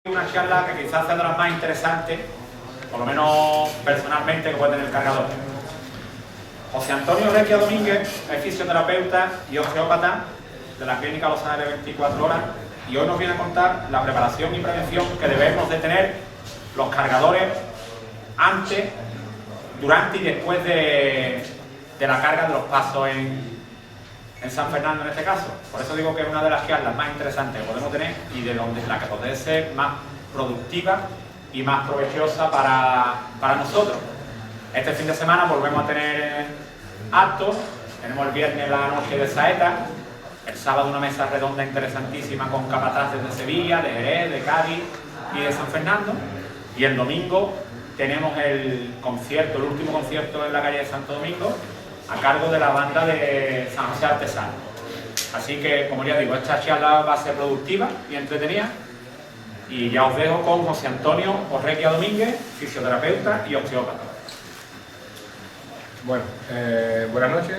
Una charla que quizás sea de las más interesantes, por lo menos personalmente, que puede tener el cargador. José Antonio Requia Domínguez es fisioterapeuta y osteópata de la Clínica Los Ángeles 24 Horas y hoy nos viene a contar la preparación y prevención que debemos de tener los cargadores antes, durante y después de la carga de los pasos en San Fernando en este caso. Por eso digo que es una de las charlas más interesantes que podemos tener y de donde la que puede ser más productiva y más provechosa para nosotros. Este fin de semana volvemos a tener actos. Tenemos el viernes la noche de Saeta, el sábado una mesa redonda interesantísima con capataces de Sevilla, de Jerez, de Cádiz y de San Fernando, y el domingo tenemos el concierto, el último concierto en la calle de Santo Domingo, a cargo de la banda de San José Artesano. Así que, como ya digo, esta charla va a ser productiva y entretenida. Y ya os dejo con José Antonio Requia Domínguez, fisioterapeuta y osteópata. Bueno, buenas noches.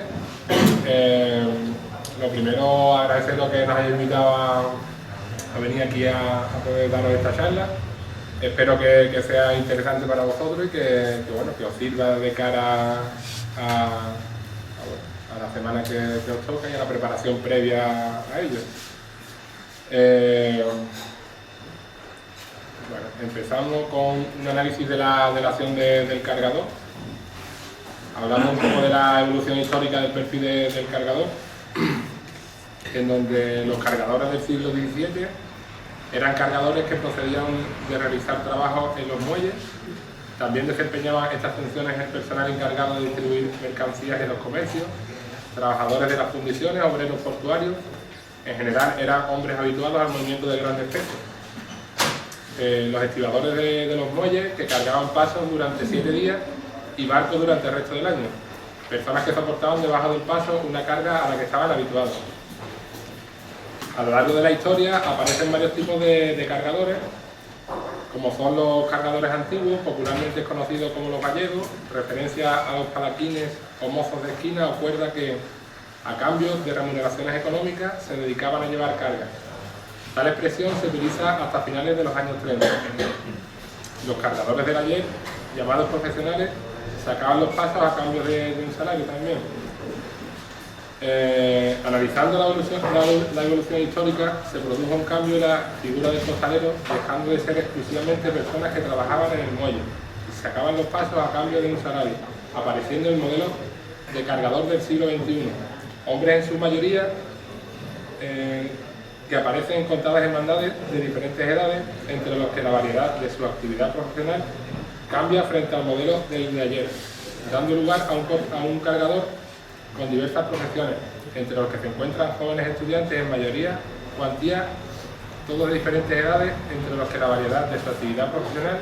Lo primero, agradecer lo que nos hayáis invitado a venir aquí a poder daros esta charla. Espero que sea interesante para vosotros y que os sirva de cara a la semana que os toca y a la preparación previa a ello. Bueno, empezamos con un análisis de la acción del cargador. Hablando un poco de la evolución histórica del perfil del cargador, en donde los cargadores del siglo XVII eran cargadores que procedían de realizar trabajos en los muelles. También desempeñaban estas funciones el personal encargado de distribuir mercancías en los comercios, trabajadores de las fundiciones, obreros portuarios. En general eran hombres habituados al movimiento de grandes pesos. Los estibadores de los muelles, que cargaban pasos durante 7 días y barcos durante el resto del año. Personas que soportaban debajo del paso una carga a la que estaban habituados. A lo largo de la historia aparecen varios tipos de cargadores, como son los cargadores antiguos, popularmente conocidos como los gallegos, referencia a los palaquines o mozos de esquina o cuerda que, a cambio de remuneraciones económicas, se dedicaban a llevar cargas. Tal expresión se utiliza hasta finales de los años 30. Los cargadores del ayer, llamados profesionales, sacaban los pasos a cambio de un salario también. Analizando la evolución histórica, se produjo un cambio en la figura del costalero, dejando de ser exclusivamente personas que trabajaban en el muelle y sacaban los pasos a cambio de un salario, apareciendo el modelo de cargador del siglo XXI. Hombres en su mayoría, que aparecen en contadas hermandades de diferentes edades, entre los que la variedad de su actividad profesional cambia frente al modelo del de ayer, dando lugar a un cargador con diversas profesiones, entre los que se encuentran jóvenes estudiantes en mayoría, cuantía, todos de diferentes edades, entre los que la variedad de su actividad profesional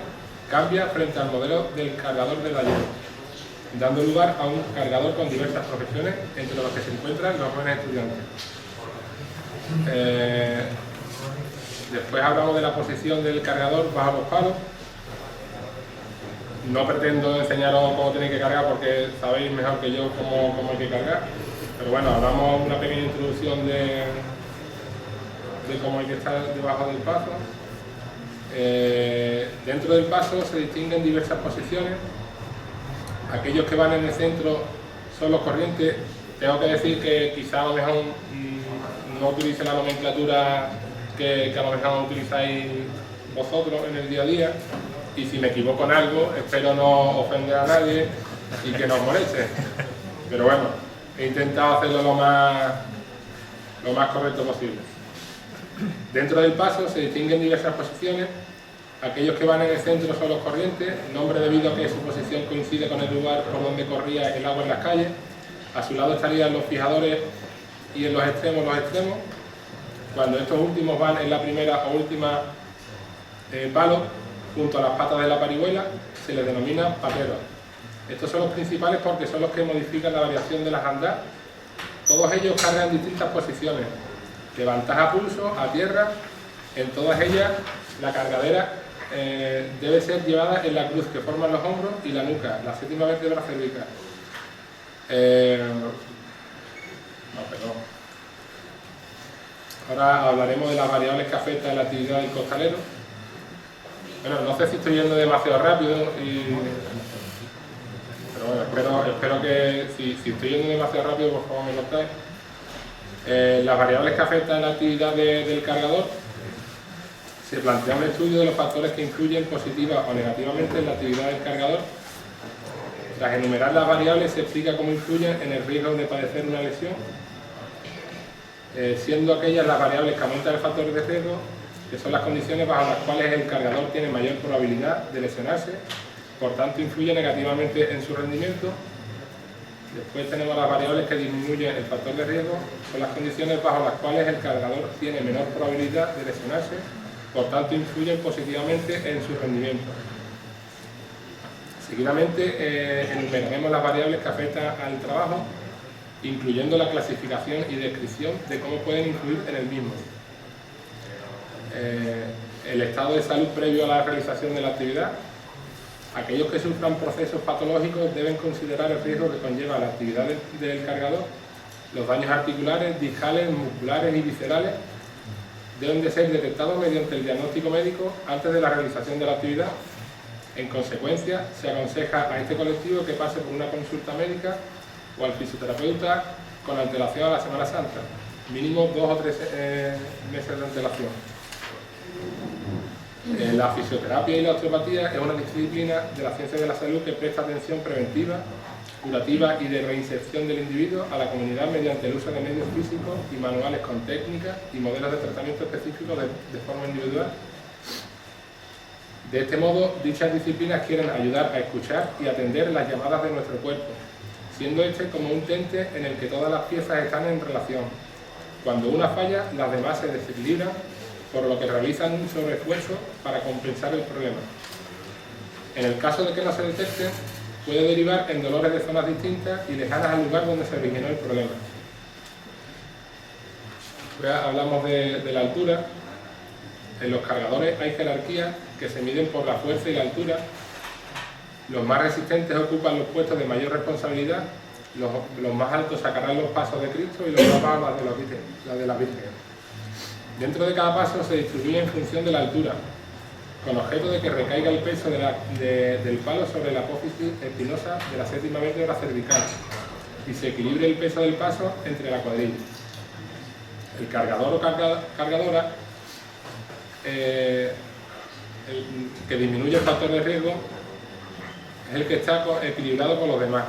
cambia frente al modelo del cargador del ayer, dando lugar a un cargador con diversas profesiones, entre los que se encuentran los jóvenes estudiantes. Después hablamos de la posición del cargador bajo los palos. No pretendo enseñaros cómo tenéis que cargar porque sabéis mejor que yo cómo hay que cargar, pero bueno, hablamos una pequeña introducción de cómo hay que estar debajo del paso. Dentro del paso se distinguen diversas posiciones. Aquellos que van en el centro son los corrientes. Tengo que decir que quizá a lo mejor no utilice la nomenclatura que a lo mejor utilizáis vosotros en el día a día. Y si me equivoco en algo, espero no ofender a nadie y que no os moleste. Pero bueno, he intentado hacerlo lo más correcto posible. Dentro del paso se distinguen diversas posiciones. Aquellos que van en el centro son los corrientes, nombre debido a que su posición coincide con el lugar por donde corría el agua en las calles. A su lado estarían los fijadores y en los extremos los extremos. Cuando estos últimos van en la primera o última palo, junto a las patas de la parihuela, se les denomina pateros. Estos son los principales porque son los que modifican la variación de las andas. Todos ellos cargan distintas posiciones, de ventaja a pulso, a tierra. En todas ellas, la cargadera debe ser llevada en la cruz que forman los hombros y la nuca, la séptima vértebra cervical. Ahora hablaremos de las variables que afectan la actividad del costalero. Bueno, no sé si estoy yendo demasiado rápido, pero bueno, espero que si estoy yendo demasiado rápido, por favor me contáis. Las variables que afectan la actividad del cargador. Se plantea un estudio de los factores que influyen positiva o negativamente en la actividad del cargador. Tras enumerar las variables se explica cómo influyen en el riesgo de padecer una lesión, siendo aquellas las variables que aumentan el factor de riesgo, que son las condiciones bajo las cuales el cargador tiene mayor probabilidad de lesionarse, por tanto influye negativamente en su rendimiento. Después tenemos las variables que disminuyen el factor de riesgo, son las condiciones bajo las cuales el cargador tiene menor probabilidad de lesionarse, por tanto influyen positivamente en su rendimiento. Seguidamente enumeraremos las variables que afectan al trabajo, incluyendo la clasificación y descripción de cómo pueden influir en el mismo. El estado de salud previo a la realización de la actividad. Aquellos que sufran procesos patológicos deben considerar el riesgo que conlleva la actividad del cargador. Los daños articulares, discales, musculares y viscerales deben de ser detectados mediante el diagnóstico médico antes de la realización de la actividad. En consecuencia, se aconseja a este colectivo que pase por una consulta médica o al fisioterapeuta con antelación a la Semana Santa, mínimo 2 o 3 meses de antelación. La fisioterapia y la osteopatía es una disciplina de la ciencia de la salud que presta atención preventiva, curativa y de reinserción del individuo a la comunidad mediante el uso de medios físicos y manuales con técnicas y modelos de tratamiento específicos de forma individual. De este modo, dichas disciplinas quieren ayudar a escuchar y atender las llamadas de nuestro cuerpo, siendo este como un tente en el que todas las piezas están en relación. Cuando una falla, las demás se desequilibran, por lo que realizan un sobreesfuerzo para compensar el problema. En el caso de que no se detecte, puede derivar en dolores de zonas distintas y lejanas al lugar donde se originó el problema. Hablamos de la altura. En los cargadores hay jerarquías que se miden por la fuerza y la altura. Los más resistentes ocupan los puestos de mayor responsabilidad, los más altos sacarán los pasos de Cristo y los más bajos las de la Virgen. Dentro de cada paso se distribuye en función de la altura, con objeto de que recaiga el peso del palo sobre la apófisis espinosa de la séptima vértebra cervical y se equilibre el peso del paso entre la cuadrilla. El cargador o cargadora que disminuye el factor de riesgo es el que está equilibrado con los demás.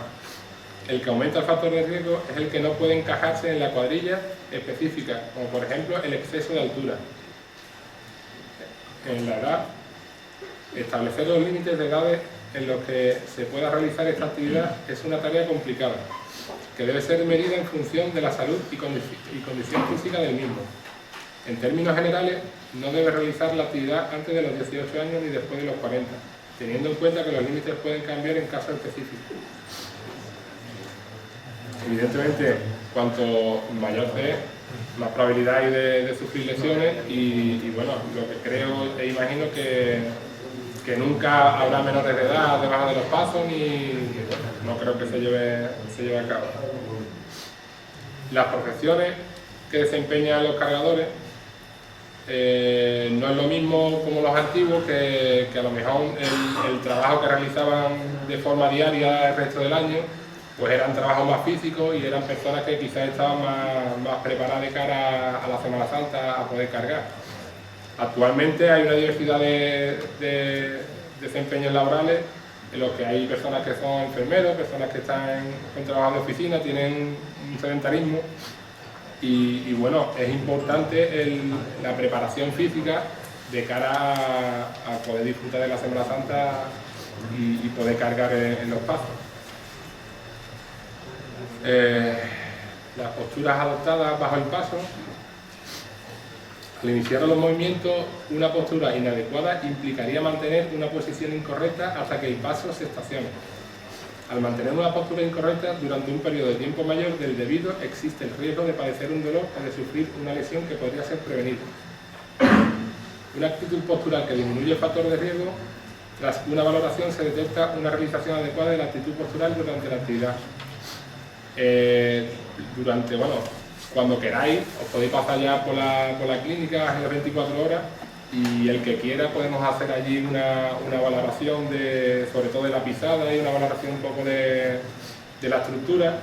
El que aumenta el factor de riesgo es el que no puede encajarse en la cuadrilla específica, como por ejemplo el exceso de altura. En la edad, establecer los límites de edades en los que se pueda realizar esta actividad es una tarea complicada, que debe ser medida en función de la salud y condición física del mismo. En términos generales, no debe realizar la actividad antes de los 18 años ni después de los 40, teniendo en cuenta que los límites pueden cambiar en casos específicos. Evidentemente, cuanto mayor sea, más probabilidad hay de sufrir lesiones y bueno, lo que creo e imagino que nunca habrá menores de edad debajo de los pasos ni no creo que se lleve a cabo. Las profesiones que desempeñan los cargadores no es lo mismo como los antiguos que a lo mejor el trabajo que realizaban de forma diaria el resto del año pues eran trabajos más físicos y eran personas que quizás estaban más preparadas de cara a la Semana Santa a poder cargar. Actualmente hay una diversidad de desempeños laborales en los que hay personas que son enfermeros, personas que están en trabajo de oficina, tienen un sedentarismo y bueno, es importante la preparación física de cara a poder disfrutar de la Semana Santa y poder cargar en los pasos. Las posturas adoptadas bajo el paso. Al iniciar los movimientos, una postura inadecuada implicaría mantener una posición incorrecta hasta que el paso se estacione. Al mantener una postura incorrecta durante un periodo de tiempo mayor del debido, existe el riesgo de padecer un dolor o de sufrir una lesión que podría ser prevenida. Una actitud postural que disminuye el factor de riesgo. Tras una valoración se detecta una realización adecuada de la actitud postural durante la actividad. Cuando queráis, os podéis pasar ya por la clínica en las 24 horas y el que quiera podemos hacer allí una valoración sobre todo de la pisada y una valoración un poco de la estructura,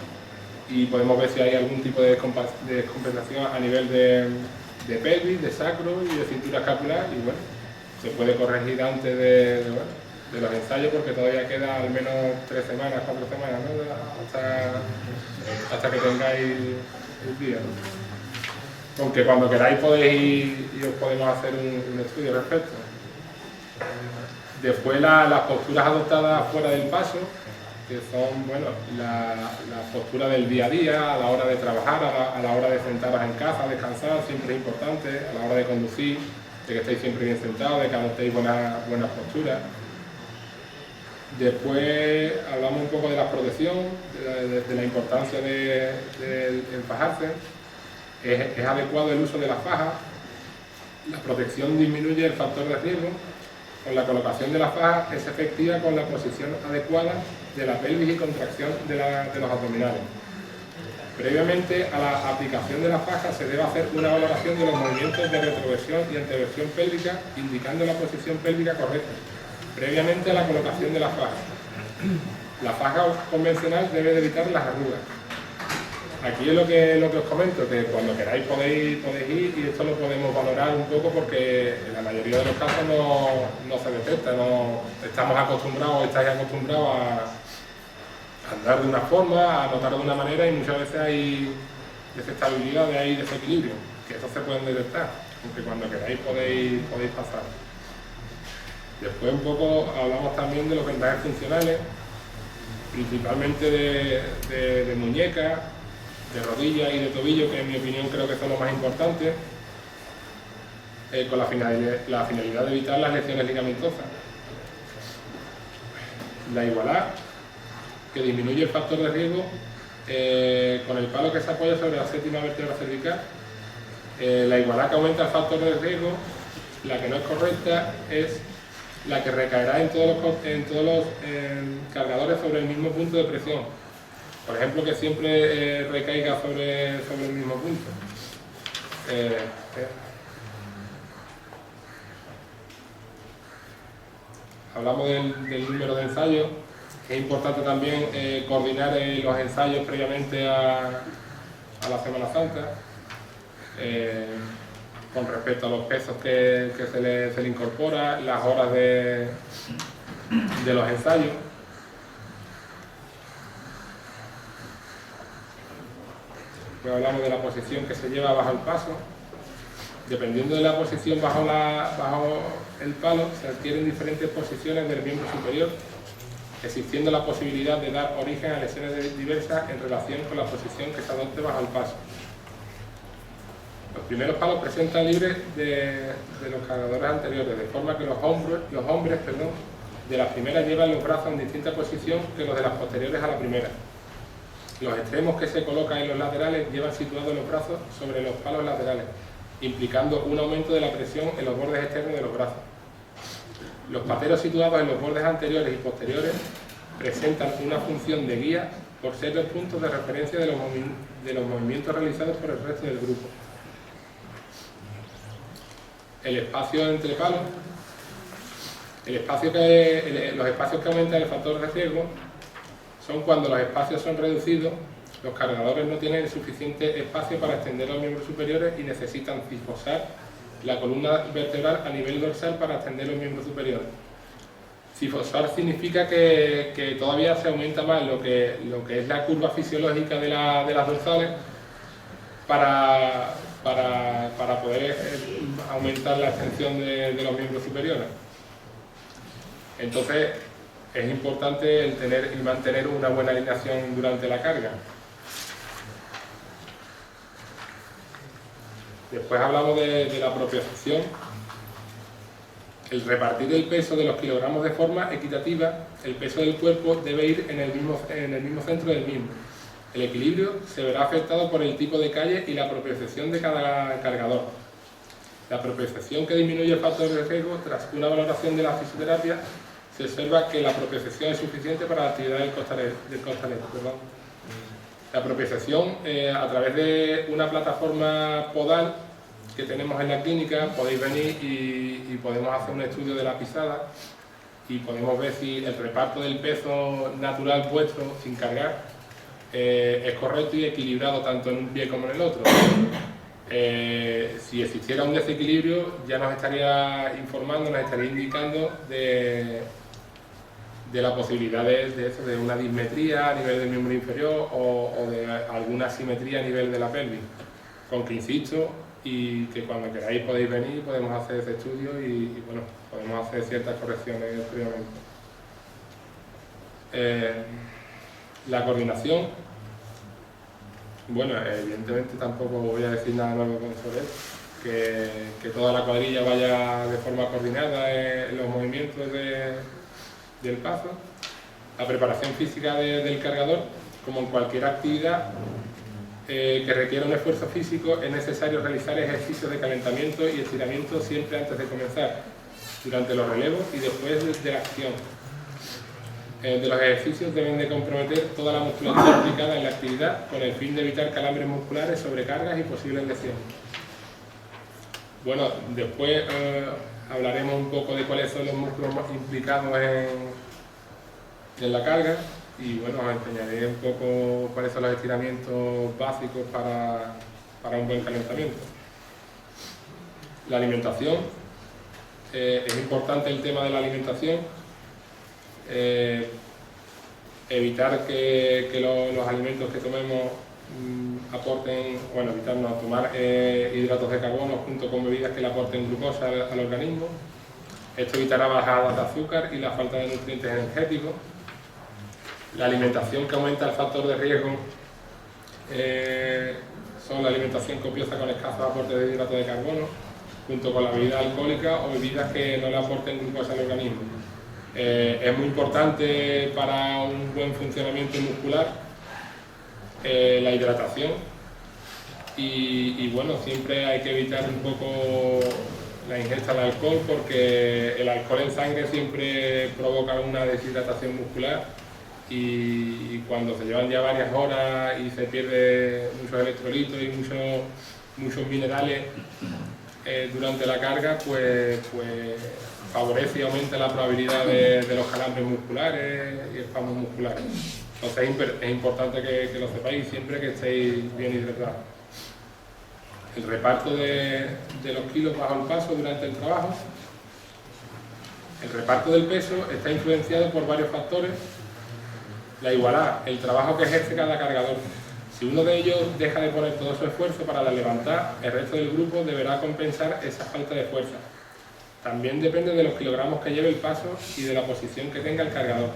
y podemos ver si hay algún tipo de descompensación a nivel de pelvis, de sacro y de cintura escapular, y bueno, se puede corregir antes de los ensayos, porque todavía queda al menos 3 semanas, 4 semanas, ¿no? hasta que tengáis el día, ¿no? Aunque cuando queráis podéis ir y os podemos hacer un estudio al respecto. Después las posturas adoptadas fuera del paso, que son, bueno, la postura del día a día, a la hora de trabajar, a la hora de sentaros en casa, descansar, siempre es importante, a la hora de conducir, de que estéis siempre bien sentados, de que adoptéis buenas posturas. Después hablamos un poco de la protección, de la importancia de enfajarse. Es adecuado el uso de la faja. La protección disminuye el factor de riesgo. Con la colocación de la faja es efectiva con la posición adecuada de la pelvis y contracción de los abdominales. Previamente a la aplicación de la faja se debe hacer una valoración de los movimientos de retroversión y anteversión pélvica, indicando la posición pélvica correcta, previamente a la colocación de la faja. La faja convencional debe de evitar las arrugas. Aquí es lo que os comento, que cuando queráis podéis ir, y esto lo podemos valorar un poco porque en la mayoría de los casos no se detecta, no estamos acostumbrados, estáis acostumbrados a andar de una forma, a notar de una manera, y muchas veces hay desestabilidad, hay desequilibrio, que estos se pueden detectar, aunque cuando queráis podéis pasar. Después un poco hablamos también de los vendajes funcionales, principalmente de muñeca, de rodilla y de tobillo, que en mi opinión creo que son los más importantes, con la finalidad de evitar las lesiones ligamentosas. La igualá, que disminuye el factor de riesgo con el palo que se apoya sobre la séptima vértebra cervical. La igualá que aumenta el factor de riesgo, la que no es correcta, es la que recaerá en todos los cargadores sobre el mismo punto de presión. Por ejemplo, que siempre recaiga sobre el mismo punto. Hablamos del número de ensayos. Es importante también coordinar los ensayos previamente a la Semana Santa, con respecto a los pesos que se le incorpora, las horas de los ensayos. Pues hablamos de la posición que se lleva bajo el paso. Dependiendo de la posición bajo el palo, se adquieren diferentes posiciones del miembro superior, existiendo la posibilidad de dar origen a lesiones diversas en relación con la posición que se adopte bajo el paso. Los primeros palos presentan libres de los cargadores anteriores, de forma que los hombres de la primera llevan los brazos en distinta posición que los de las posteriores a la primera. Los extremos que se colocan en los laterales llevan situados los brazos sobre los palos laterales, implicando un aumento de la presión en los bordes externos de los brazos. Los pateros situados en los bordes anteriores y posteriores presentan una función de guía por ser los puntos de referencia de los movimientos realizados por el resto del grupo. El espacio entre palos. Los espacios que aumentan el factor de riesgo son cuando los espacios son reducidos, los cargadores no tienen suficiente espacio para extender los miembros superiores y necesitan cisfosar la columna vertebral a nivel dorsal para extender los miembros superiores. Cisfosar significa que todavía se aumenta más lo que es la curva fisiológica de las dorsales para poder aumentar la extensión de los miembros superiores. Entonces, es importante el tener y mantener una buena alineación durante la carga. Después hablamos de la propiocepción. El repartir el peso de los kilogramos de forma equitativa, el peso del cuerpo debe ir en el mismo centro del mismo. El equilibrio se verá afectado por el tipo de calle y la propiocepción de cada cargador. La propiocepción que disminuye el factor de riesgo, tras una valoración de la fisioterapia, se observa que la propiocepción es suficiente para la actividad del costalete. La propiocepción a través de una plataforma podal que tenemos en la clínica podéis venir y podemos hacer un estudio de la pisada y podemos ver si el reparto del peso natural vuestro sin cargar es correcto y equilibrado tanto en un pie como en el otro. Si existiera un desequilibrio ya nos estaría informando, nos estaría indicando de la posibilidad de eso, de una dismetría a nivel del miembro inferior o de alguna asimetría a nivel de la pelvis. Con que insisto, y que cuando queráis podéis venir, podemos hacer ese estudio y bueno, podemos hacer ciertas correcciones previamente. La coordinación, bueno, evidentemente tampoco voy a decir nada nuevo sobre eso, que toda la cuadrilla vaya de forma coordinada en los movimientos del paso. La preparación física del cargador, como en cualquier actividad que requiera un esfuerzo físico, es necesario realizar ejercicios de calentamiento y estiramiento siempre antes de comenzar, durante los relevos y después de la acción. De los ejercicios deben de comprometer toda la musculatura implicada en la actividad con el fin de evitar calambres musculares, sobrecargas y posibles lesiones. Bueno, después hablaremos un poco de cuáles son los músculos más implicados en la carga y bueno, os enseñaré un poco cuáles son los estiramientos básicos para un buen calentamiento. La alimentación, es importante el tema de la alimentación, evitar que los alimentos que tomemos aporten, bueno, evitar no tomar hidratos de carbono junto con bebidas que le aporten glucosa al organismo. Esto evitará bajadas de azúcar y la falta de nutrientes energéticos. La alimentación que aumenta el factor de riesgo son la alimentación copiosa con escasos aportes de hidratos de carbono, junto con la bebida alcohólica o bebidas que no le aporten glucosa al organismo. Es muy importante para un buen funcionamiento muscular la hidratación y bueno, siempre hay que evitar un poco la ingesta de alcohol porque el alcohol en sangre siempre provoca una deshidratación muscular y cuando se llevan ya varias horas y se pierde muchos electrolitos y muchos minerales durante la carga, pues favorece y aumenta la probabilidad de los calambres musculares y espasmos musculares. Entonces es importante que lo sepáis siempre que estéis bien hidratados. El reparto de los kilos bajo el paso durante el trabajo. El reparto del peso está influenciado por varios factores. La igualdad, el trabajo que ejerce cada cargador. Si uno de ellos deja de poner todo su esfuerzo para la levantar, el resto del grupo deberá compensar esa falta de fuerza. También depende de los kilogramos que lleve el paso y de la posición que tenga el cargador.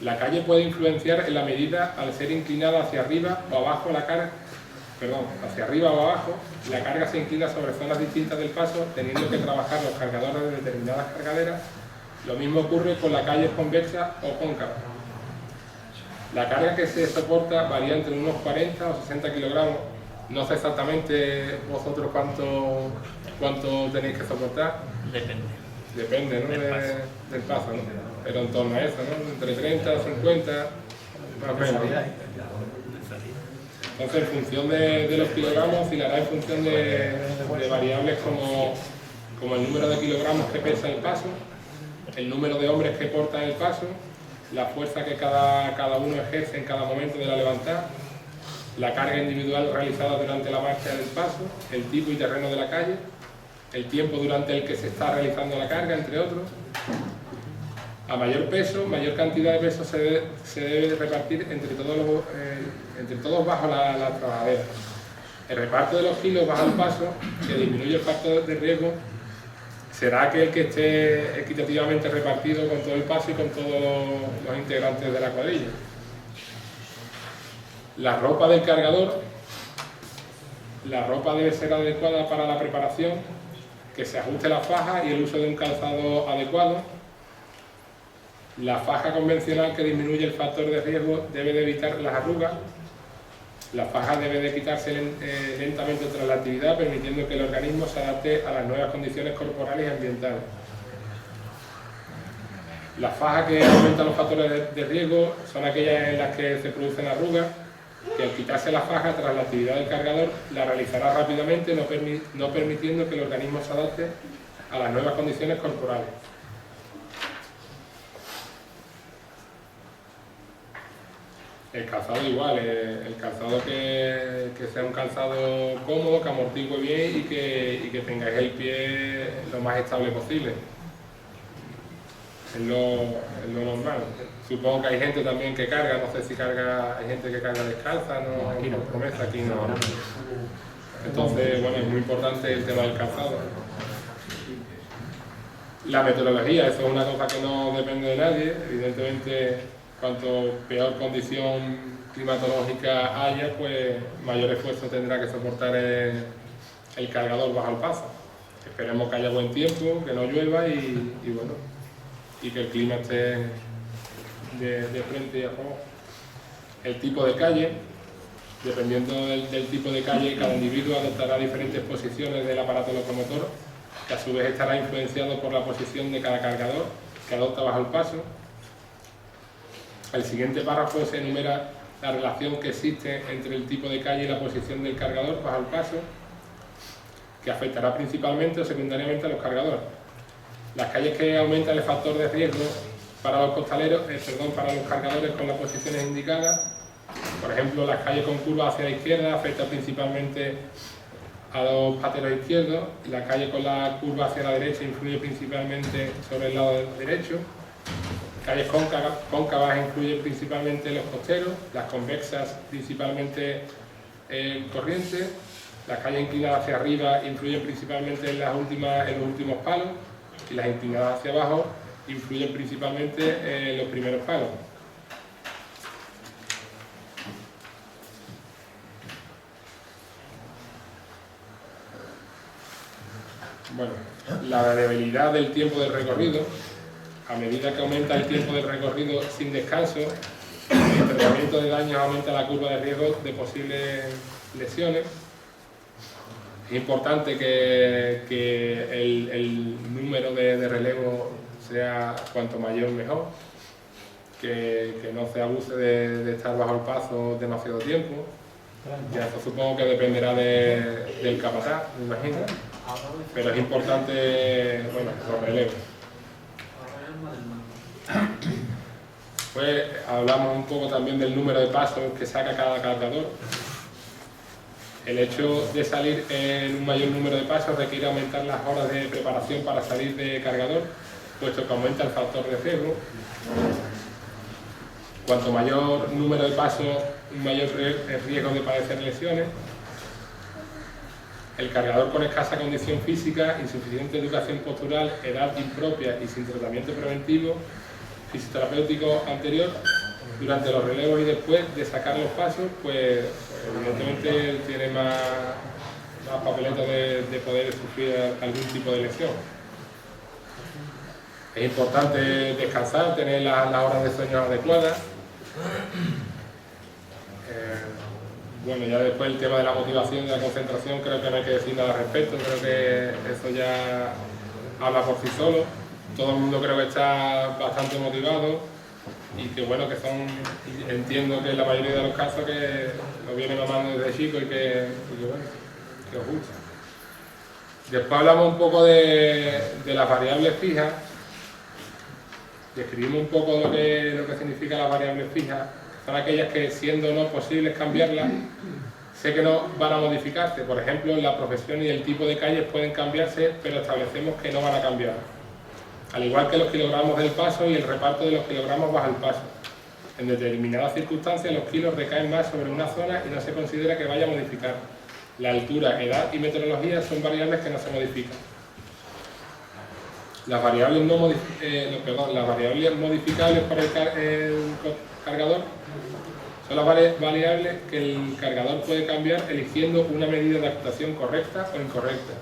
La calle puede influenciar en la medida al ser inclinada hacia arriba o abajo hacia arriba o abajo, la carga se inclina sobre zonas distintas del paso, teniendo que trabajar los cargadores de determinadas cargaderas. Lo mismo ocurre con la calle convexa o cóncava. La carga que se soporta varía entre unos 40 o 60 kilogramos. No sé exactamente vosotros cuánto tenéis que soportar. Depende, ¿no? Del paso, ¿no? Pero en torno a eso, ¿no? Entre 30 o 50, más o menos. Entonces, en función de los kilogramos, oscilará en función de variables como el número de kilogramos que pesa el paso, el número de hombres que portan el paso, la fuerza que cada uno ejerce en cada momento de la levantada, la carga individual realizada durante la marcha del paso, el tipo y terreno de la calle, el tiempo durante el que se está realizando la carga, entre otros. A mayor peso, mayor cantidad de peso se debe repartir entre todos bajo la trabajadera. El reparto de los kilos bajo el paso, que disminuye el factor de riesgo, será aquel que esté equitativamente repartido con todo el paso y con todos los integrantes de la cuadrilla. La ropa del cargador. La ropa debe ser adecuada para la preparación, que se ajuste la faja y el uso de un calzado adecuado. La faja convencional que disminuye el factor de riesgo debe de evitar las arrugas. La faja debe de quitarse lentamente tras la actividad, permitiendo que el organismo se adapte a las nuevas condiciones corporales y ambientales. Las fajas que aumentan los factores de riesgo son aquellas en las que se producen arrugas, que al quitarse la faja tras la actividad del cargador la realizará rápidamente, no permitiendo que el organismo se adapte a las nuevas condiciones corporales. El calzado igual, el calzado que sea un calzado cómodo, que amortigue bien y que tengáis el pie lo más estable posible. Es lo normal. Supongo que hay gente también que carga, no sé si hay gente que carga descalza, no, aquí no, promesa, aquí no. Entonces, bueno, es muy importante el tema del calzado. La meteorología, eso es una cosa que no depende de nadie, evidentemente cuanto peor condición climatológica haya, pues mayor esfuerzo tendrá que soportar el cargador bajo el paso. Esperemos que haya buen tiempo, que no llueva y bueno, y que el clima esté de frente y a favor. El tipo de calle, dependiendo del tipo de calle, cada individuo adoptará diferentes posiciones del aparato locomotor, que a su vez estará influenciado por la posición de cada cargador que adopta bajo el paso. El siguiente párrafo se enumera la relación que existe entre el tipo de calle y la posición del cargador bajo el paso, que afectará principalmente o secundariamente a los cargadores. Las calles que aumentan el factor de riesgo para los costaleros, para los cargadores con las posiciones indicadas, por ejemplo, las calles con curva hacia la izquierda afectan principalmente a los pateros izquierdos, la calle con la curva hacia la derecha influye principalmente sobre el lado derecho, calles cóncavas influyen principalmente en los costeros, las convexas principalmente en corrientes, las calles inclinadas hacia arriba influyen principalmente en los últimos palos y las inclinadas hacia abajo influyen principalmente en los primeros palos. Bueno, la variabilidad del tiempo del recorrido, a medida que aumenta el tiempo del recorrido sin descanso, el tratamiento de daños aumenta la curva de riesgo de posibles lesiones. Es importante que el número de relevo sea cuanto mayor mejor, que no se abuse de estar bajo el paso demasiado tiempo. Ya eso supongo que dependerá del capataz, me imagino, pero es importante, bueno, los relevos. Pues hablamos un poco también del número de pasos que saca cada cargador. El hecho de salir en un mayor número de pasos requiere aumentar las horas de preparación para salir de cargador, puesto que aumenta el factor de riesgo. Cuanto mayor número de pasos, mayor el riesgo de padecer lesiones. El cargador con escasa condición física, insuficiente educación postural, edad impropia y sin tratamiento preventivo, fisioterapéutico anterior, durante los relevos y después de sacar los pasos, pues evidentemente tiene más papeleta de poder sufrir algún tipo de lesión. Es importante descansar, tener las horas de sueño adecuadas. Bueno, ya después el tema de la motivación y de la concentración, creo que no hay que decir nada al respecto, creo que eso ya habla por sí solo. Todo el mundo creo que está bastante motivado y que bueno, que entiendo que en la mayoría de los casos que lo vienen mamando desde chico y que bueno, que os gusta. Después hablamos un poco de las variables fijas. Describimos un poco lo que significan las variables fijas. Son aquellas que, siendo no posibles cambiarlas, sé que no van a modificarse. Por ejemplo, la profesión y el tipo de calles pueden cambiarse, pero establecemos que no van a cambiar. Al igual que los kilogramos del paso y el reparto de los kilogramos bajo el paso. En determinadas circunstancias, los kilos recaen más sobre una zona y no se considera que vaya a modificar. La altura, edad y meteorología son variables que no se modifican. Las variables, las variables modificables para el cargador son las variables que el cargador puede cambiar eligiendo una medida de actuación correcta o incorrecta.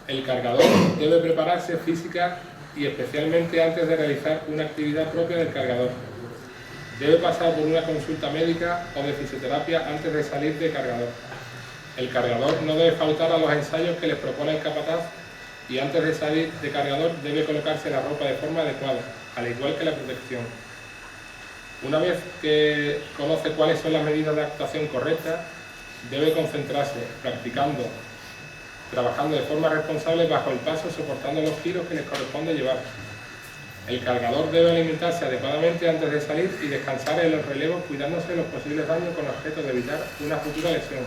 El cargador debe prepararse física y especialmente antes de realizar una actividad propia del cargador. Debe pasar por una consulta médica o de fisioterapia antes de salir de cargador. El cargador no debe faltar a los ensayos que les propone el capataz y antes de salir de cargador debe colocarse la ropa de forma adecuada, al igual que la protección. Una vez que conoce cuáles son las medidas de actuación correctas, debe concentrarse, practicando, trabajando de forma responsable bajo el paso, soportando los giros que les corresponde llevar. El cargador debe alimentarse adecuadamente antes de salir y descansar en los relevos, cuidándose de los posibles daños con objeto de evitar una futura lesión.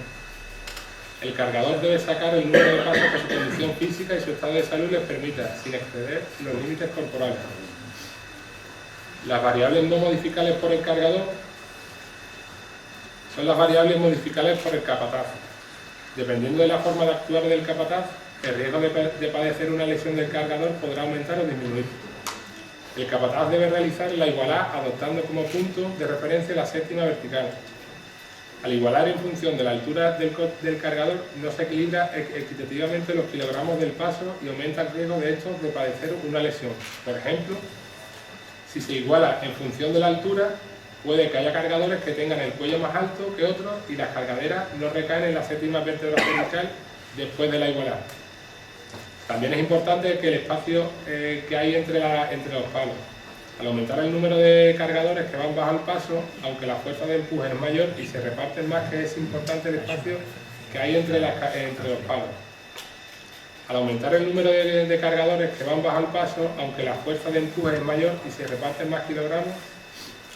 El cargador debe sacar el número de pasos que su condición física y su estado de salud les permita, sin exceder los límites corporales. Las variables no modificables por el cargador son las variables modificables por el capataz. Dependiendo de la forma de actuar del capataz, el riesgo de padecer una lesión del cargador podrá aumentar o disminuir. El capataz debe realizar la igualá adoptando como punto de referencia la séptima vertical. Al igualar en función de la altura del cargador, no se equilibra equitativamente los kilogramos del paso y aumenta el riesgo de estos de padecer una lesión. Por ejemplo, si se iguala en función de la altura, puede que haya cargadores que tengan el cuello más alto que otros y las cargaderas no recaen en la séptima vértebra cervical después de la igualdad. También es importante que el espacio que hay entre los palos. Al aumentar el número de cargadores que van bajo el paso, aunque la fuerza de empuje es mayor y se reparten más, que es importante el espacio que hay entre los palos. Al aumentar el número de cargadores que van bajo el paso, aunque la fuerza de empuje es mayor y se reparten más kilogramos,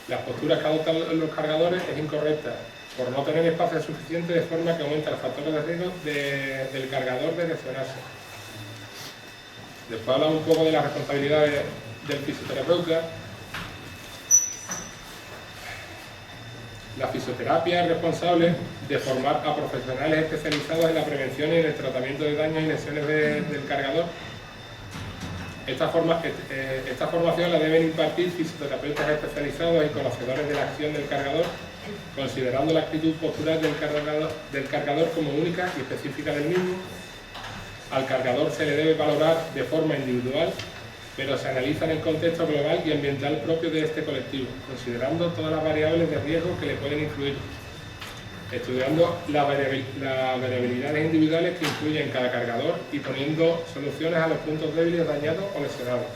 las posturas que adoptan los cargadores es incorrecta, por no tener espacio suficiente, de forma que aumenta el factor de riesgo del cargador de lesionarse. Después hablamos un poco de las responsabilidades del fisioterapeuta. La fisioterapia es responsable de formar a profesionales especializados en la prevención y en el tratamiento de daños y lesiones del cargador. Esta formación la deben impartir fisioterapeutas especializados y conocedores de la acción del cargador, considerando la actitud postural del cargador como única y específica del mismo. Al cargador se le debe valorar de forma individual, pero se analiza en el contexto global y ambiental propio de este colectivo, considerando todas las variables de riesgo que le pueden influir, estudiando las variabilidades individuales que influyen en cada cargador y poniendo soluciones a los puntos débiles, dañados o lesionados.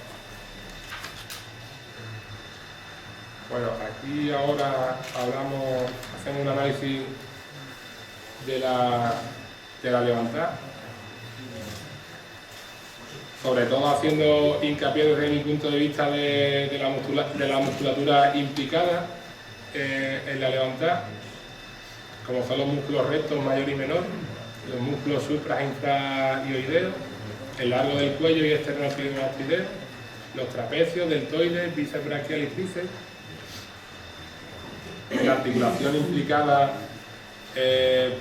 Bueno, aquí ahora hacemos un análisis de la levantada, sobre todo haciendo hincapié desde mi punto de vista de la musculatura implicada en la levantada, como son los músculos rectos mayor y menor, los músculos supra, infra y oideos, el largo del cuello y esternocleidomastoideo, los trapecios, deltoides, bíceps braquial y tríceps. La articulación implicada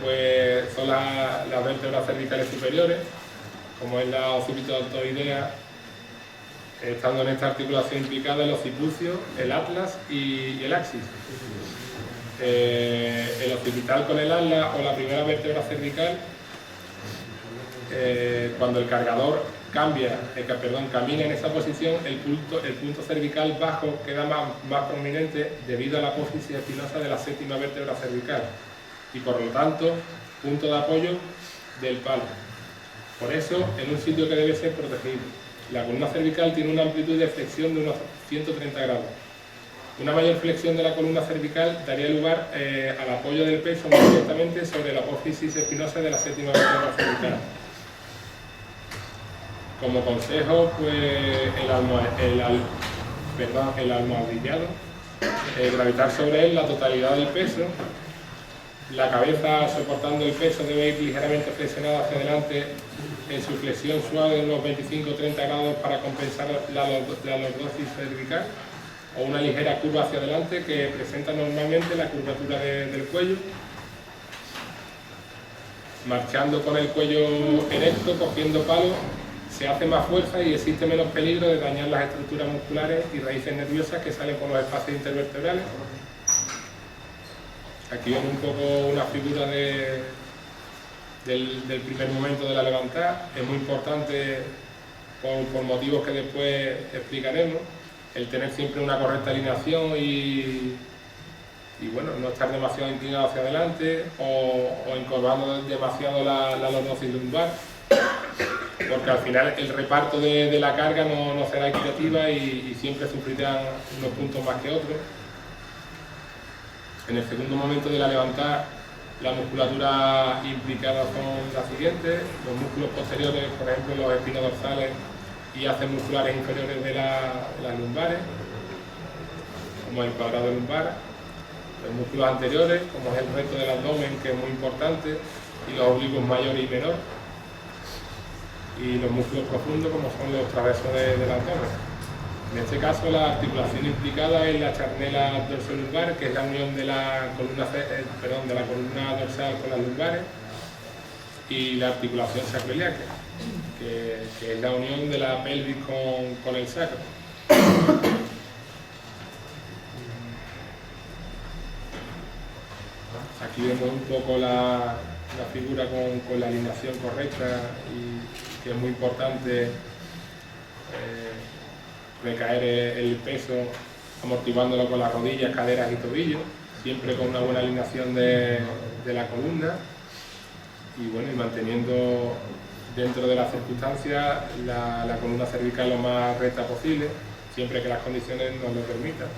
pues son las vértebras cervicales superiores, como es la occipito-deltoidea, estando en esta articulación implicada el occipucio, el atlas y el axis. El occipital con el atlas o la primera vértebra cervical, cuando el cargador camina en esa posición, el punto cervical bajo queda más prominente debido a la apófisis espinosa de la séptima vértebra cervical y por lo tanto punto de apoyo del palo. Por eso, en un sitio que debe ser protegido. La columna cervical tiene una amplitud de flexión de unos 130 grados. Una mayor flexión de la columna cervical daría lugar al apoyo del peso más directamente sobre la apófisis espinosa de la séptima vértebra cervical. Como consejo, pues el almohadillado, gravitar sobre él la totalidad del peso. La cabeza, soportando el peso, debe ir ligeramente flexionada hacia adelante en su flexión suave de unos 25-30 grados para compensar la lordosis cervical, o una ligera curva hacia adelante que presenta normalmente la curvatura del cuello. Marchando con el cuello erecto, cogiendo palos, se hace más fuerza y existe menos peligro de dañar las estructuras musculares y raíces nerviosas que salen por los espacios intervertebrales. Aquí ven un poco una figura del primer momento de la levantada. Es muy importante, por motivos que después explicaremos, el tener siempre una correcta alineación y bueno, no estar demasiado inclinado hacia adelante o encorvando demasiado la lordosis lumbar, porque al final el reparto de la carga no será equitativa y siempre sufrirán unos puntos más que otros. En el segundo momento de la levantada, la musculatura implicada son las siguientes: los músculos posteriores, por ejemplo los espinodorsales y haces musculares inferiores de las lumbares, como el cuadrado lumbar, los músculos anteriores, como es el recto del abdomen, que es muy importante, y los oblicuos mayor y menor, y los músculos profundos, como son los travesos del abdomen. En este caso, la articulación implicada es la charnela dorsolumbar, que es la unión de la columna dorsal con las lumbares, y la articulación sacroiliaca, que es la unión de la pelvis con el sacro. Aquí vemos un poco la figura con la alineación correcta, y que es muy importante recaer el peso amortiguándolo con las rodillas, caderas y tobillos, siempre con una buena alineación de la columna, y bueno, y manteniendo dentro de las circunstancias la columna cervical lo más recta posible, siempre que las condiciones nos lo permitan.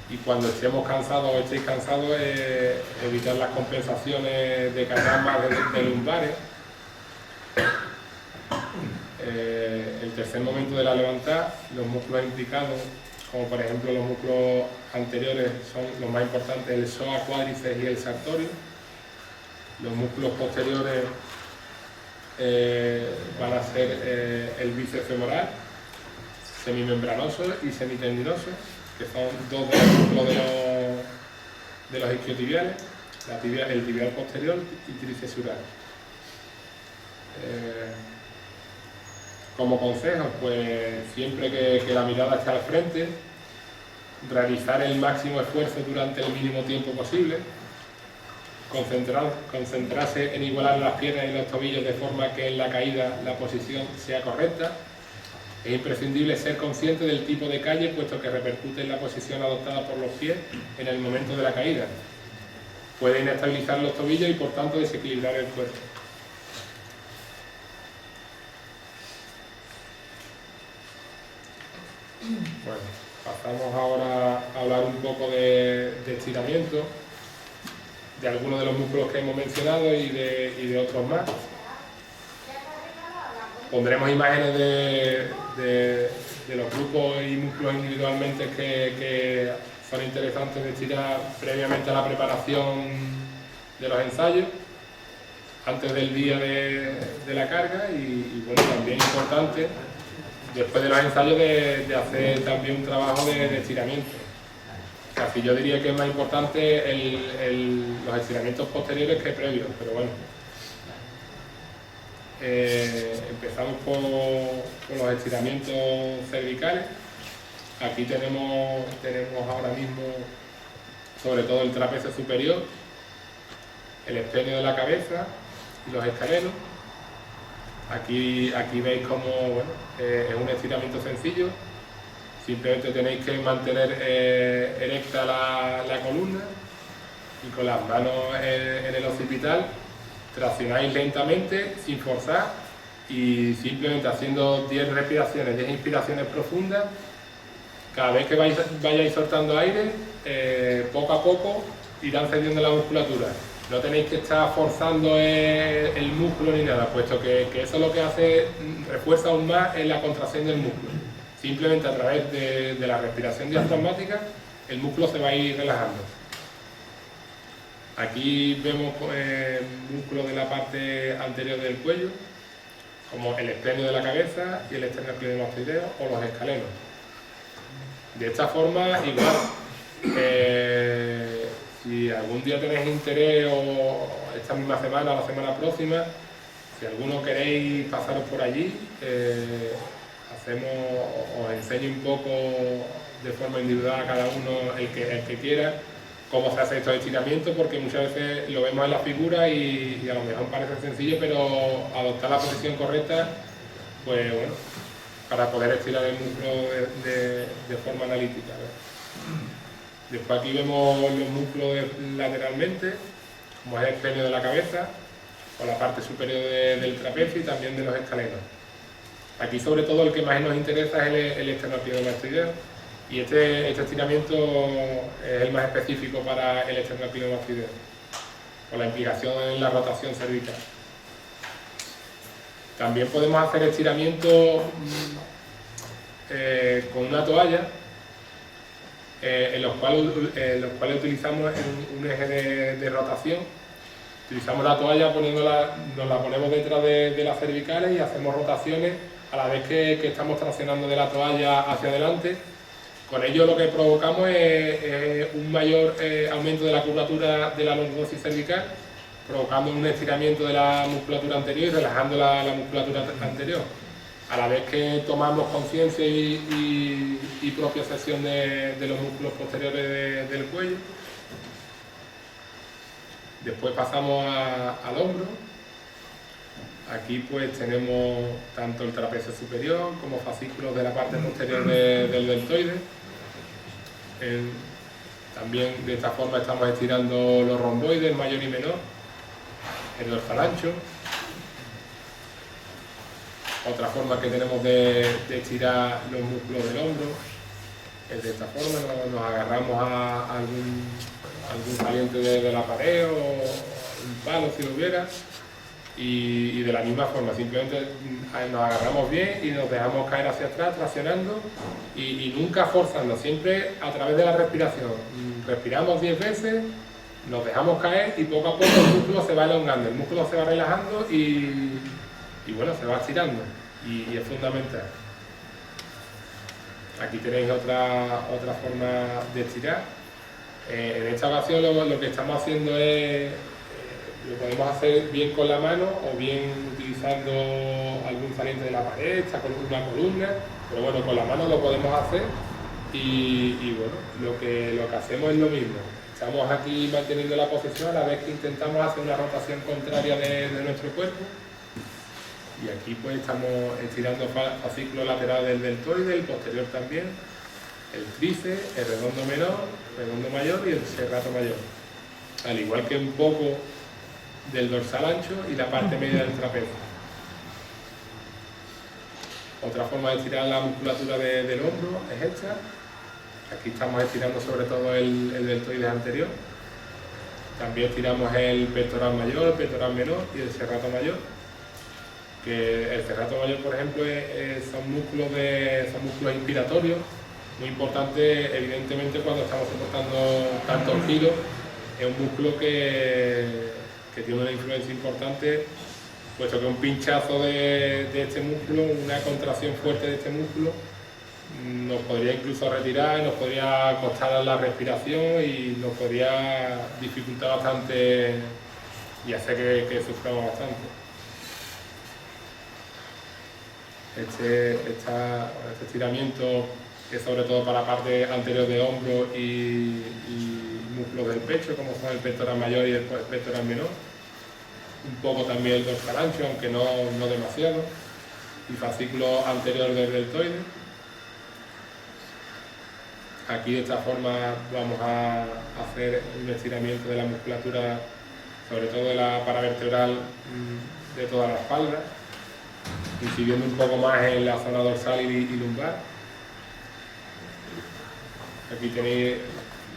Y cuando estemos cansados o estéis cansados, evitar las compensaciones de cargar más de lumbares. El tercer momento de la levantada, los músculos implicados, como por ejemplo los músculos anteriores, son los más importantes, el psoas, cuádriceps y el sartorio. Los músculos posteriores van a ser el bíceps femoral, semimembranoso y semitendinoso, que son dos de los músculos de los isquiotibiales, el tibial posterior y tricesural. Como consejo, pues siempre que la mirada esté al frente, realizar el máximo esfuerzo durante el mínimo tiempo posible, concentrarse en igualar las piernas y los tobillos de forma que en la caída la posición sea correcta. Es imprescindible ser consciente del tipo de calle, puesto que repercute en la posición adoptada por los pies en el momento de la caída. Puede inestabilizar los tobillos y por tanto desequilibrar el cuerpo. Bueno, pasamos ahora a hablar un poco de estiramiento, de algunos de los músculos que hemos mencionado y de otros más. Pondremos imágenes de los grupos y músculos individualmente que son interesantes de estirar previamente a la preparación de los ensayos, antes del día de la carga, y bueno, también importante después de los ensayos de hacer también un trabajo de estiramiento. Casi yo diría que es más importante los estiramientos posteriores que previos, pero bueno. Empezamos con los estiramientos cervicales. Aquí tenemos ahora mismo sobre todo el trapecio superior, el esplenio de la cabeza y los escalenos. Aquí veis como es un estiramiento sencillo. Simplemente tenéis que mantener erecta la columna y con las manos en el occipital traccionáis lentamente, sin forzar, y simplemente haciendo 10 respiraciones, 10 inspiraciones profundas. Cada vez que vayáis soltando aire, poco a poco irán cediendo la musculatura. No tenéis que estar forzando el músculo ni nada, puesto que eso lo que hace, refuerza aún más en la contracción del músculo. Simplemente a través de la respiración diafragmática, el músculo se va a ir relajando. Aquí vemos músculos de la parte anterior del cuello, como el esplenio de la cabeza y el esternocleidomastoideo o los escalenos. De esta forma, igual, si algún día tenéis interés, o esta misma semana o la semana próxima, si alguno queréis pasaros por allí, os enseño un poco de forma individual a cada uno, el que quiera, cómo se hace estos estiramientos, porque muchas veces lo vemos en la figura y a lo mejor parece sencillo, pero adoptar la posición correcta, pues bueno, para poder estirar el músculo de forma analítica, ¿verdad? Después aquí vemos los músculos lateralmente, como es el esplenio de la cabeza, o la parte superior del trapecio y también de los escalenos. Aquí sobre todo el que más nos interesa es el esternocleidomastoideo, Y este estiramiento es el más específico para el esternocleidomastoideo, por la implicación en la rotación cervical. También podemos hacer estiramientos con una toalla, en los cuales utilizamos un eje de rotación. Utilizamos la toalla, nos la ponemos detrás de las cervicales y hacemos rotaciones a la vez que estamos traccionando de la toalla hacia adelante. Con ello lo que provocamos es un mayor aumento de la curvatura de la lordosis cervical, provocando un estiramiento de la musculatura anterior y relajando la musculatura anterior, a la vez que tomamos conciencia y propiocepción de los músculos posteriores del cuello. Después pasamos al hombro. Aquí pues tenemos tanto el trapecio superior como fascículos de la parte posterior del deltoide. También de esta forma estamos estirando los romboides mayor y menor, el dorsal ancho. Otra forma que tenemos de estirar los músculos del hombro es de esta forma, nos agarramos a algún saliente de la pared o un palo si lo hubiera, y de la misma forma, simplemente nos agarramos bien y nos dejamos caer hacia atrás, traccionando y nunca forzando, siempre a través de la respiración. Respiramos 10 veces, nos dejamos caer y poco a poco el músculo se va elongando, el músculo se va relajando y bueno, se va estirando y es fundamental. Aquí tenéis otra forma de estirar. En esta ocasión lo que estamos haciendo es, lo podemos hacer bien con la mano o bien utilizando algún saliente de la pared, una columna, pero bueno, con la mano lo podemos hacer y bueno, lo que hacemos es lo mismo. Estamos aquí manteniendo la posición a la vez que intentamos hacer una rotación contraria de nuestro cuerpo. Y aquí pues estamos estirando fascículo lateral del deltoide, el posterior también, el tríceps, el redondo menor, redondo mayor y el serrato mayor. Al igual que un poco del dorsal ancho y la parte media del trapecio. Otra forma de estirar la musculatura del hombro es esta. Aquí estamos estirando sobre todo el deltoide anterior. También estiramos el pectoral mayor, el pectoral menor y el serrato mayor. Que el serrato mayor, por ejemplo, son músculos inspiratorios, muy importantes, evidentemente, cuando estamos soportando tantos kilos. Es un músculo que tiene una influencia importante, puesto que un pinchazo de este músculo, una contracción fuerte de este músculo, nos podría incluso retirar, nos podría costar la respiración y nos podría dificultar bastante y hacer que suframos bastante. Este estiramiento es sobre todo para la parte anterior de hombro y músculos del pecho, como son el pectoral mayor y el pectoral menor. Un poco también el dorsal ancho, aunque no demasiado. Y fascículo anterior del deltoide. Aquí de esta forma vamos a hacer un estiramiento de la musculatura, sobre todo de la paravertebral de toda la espalda, incidiendo un poco más en la zona dorsal y lumbar. Aquí tenéis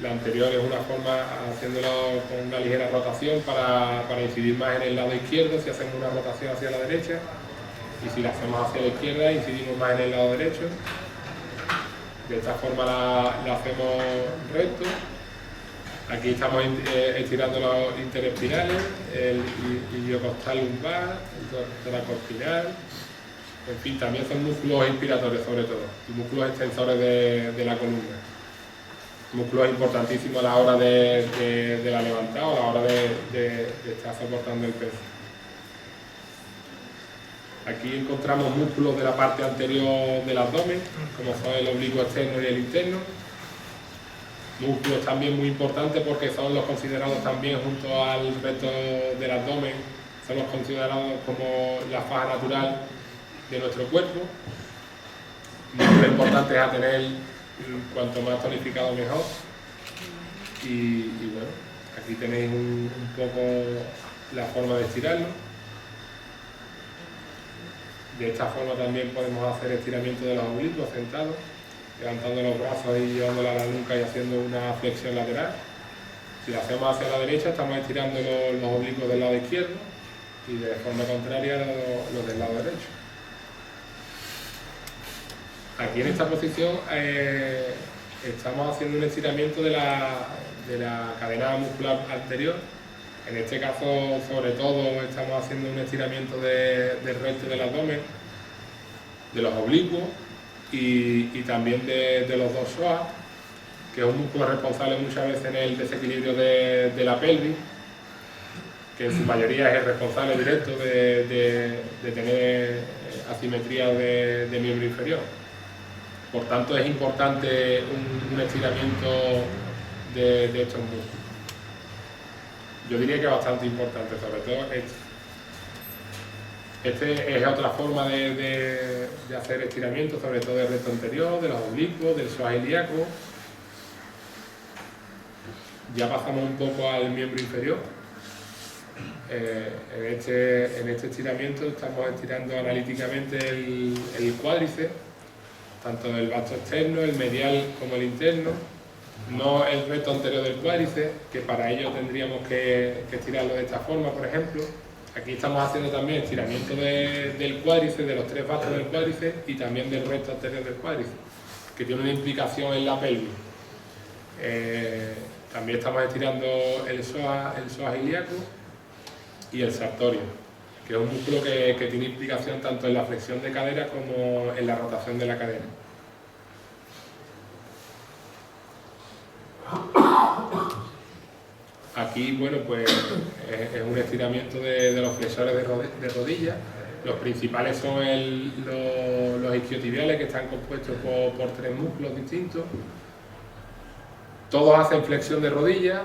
la anterior, es una forma haciéndolo con una ligera rotación para incidir más en el lado izquierdo si hacemos una rotación hacia la derecha, y si la hacemos hacia la izquierda incidimos más en el lado derecho. De esta forma la hacemos recto. Aquí estamos estirando los interespinales, el iliocostal lumbar, el toracoespinal. En fin, también son músculos inspiratorios sobre todo, y músculos extensores de la columna. Músculos importantísimos a la hora de la levantada o a la hora de estar soportando el peso. Aquí encontramos músculos de la parte anterior del abdomen, como son el oblicuo externo y el interno. Músculos también muy importantes porque son los considerados también, junto al resto del abdomen, son los considerados como la faja natural de nuestro cuerpo. Músculos importantes a tener, cuanto más tonificado mejor. Y bueno, aquí tenéis un poco la forma de estirarlo. De esta forma también podemos hacer estiramiento de los oblicuos sentados. levantando los brazos y llevándola a la nuca y haciendo una flexión lateral. Si la hacemos hacia la derecha, estamos estirando los oblicuos del lado izquierdo y de forma contraria los del lado derecho. Aquí en esta posición estamos haciendo un estiramiento de la cadena muscular anterior. En este caso, sobre todo, estamos haciendo un estiramiento del resto del abdomen, de los oblicuos y también de los dos psoas, que es un músculo responsable muchas veces en el desequilibrio de la pelvis, que en su mayoría es el responsable directo de tener asimetría de miembro inferior. Por tanto, es importante un estiramiento de estos músculos. Yo diría que es bastante importante, sobre todo este es otra forma de hacer estiramiento, sobre todo del recto anterior, de los oblicuos, del psoas ilíaco. Ya pasamos un poco al miembro inferior. En este estiramiento estamos estirando analíticamente el cuádriceps, tanto el vasto externo, el medial como el interno, no el recto anterior del cuádriceps, que para ello tendríamos que estirarlo de esta forma, por ejemplo. Aquí estamos haciendo también estiramiento del cuádriceps, de los tres vastos del cuádriceps y también del recto anterior del cuádriceps, que tiene una implicación en la pelvis. También estamos estirando el psoas ilíaco y el sartorio, que es un músculo que tiene implicación tanto en la flexión de cadera como en la rotación de la cadera. Aquí, bueno, pues es un estiramiento de los flexores de rodilla. Los principales son los isquiotibiales, que están compuestos por tres músculos distintos. Todos hacen flexión de rodilla,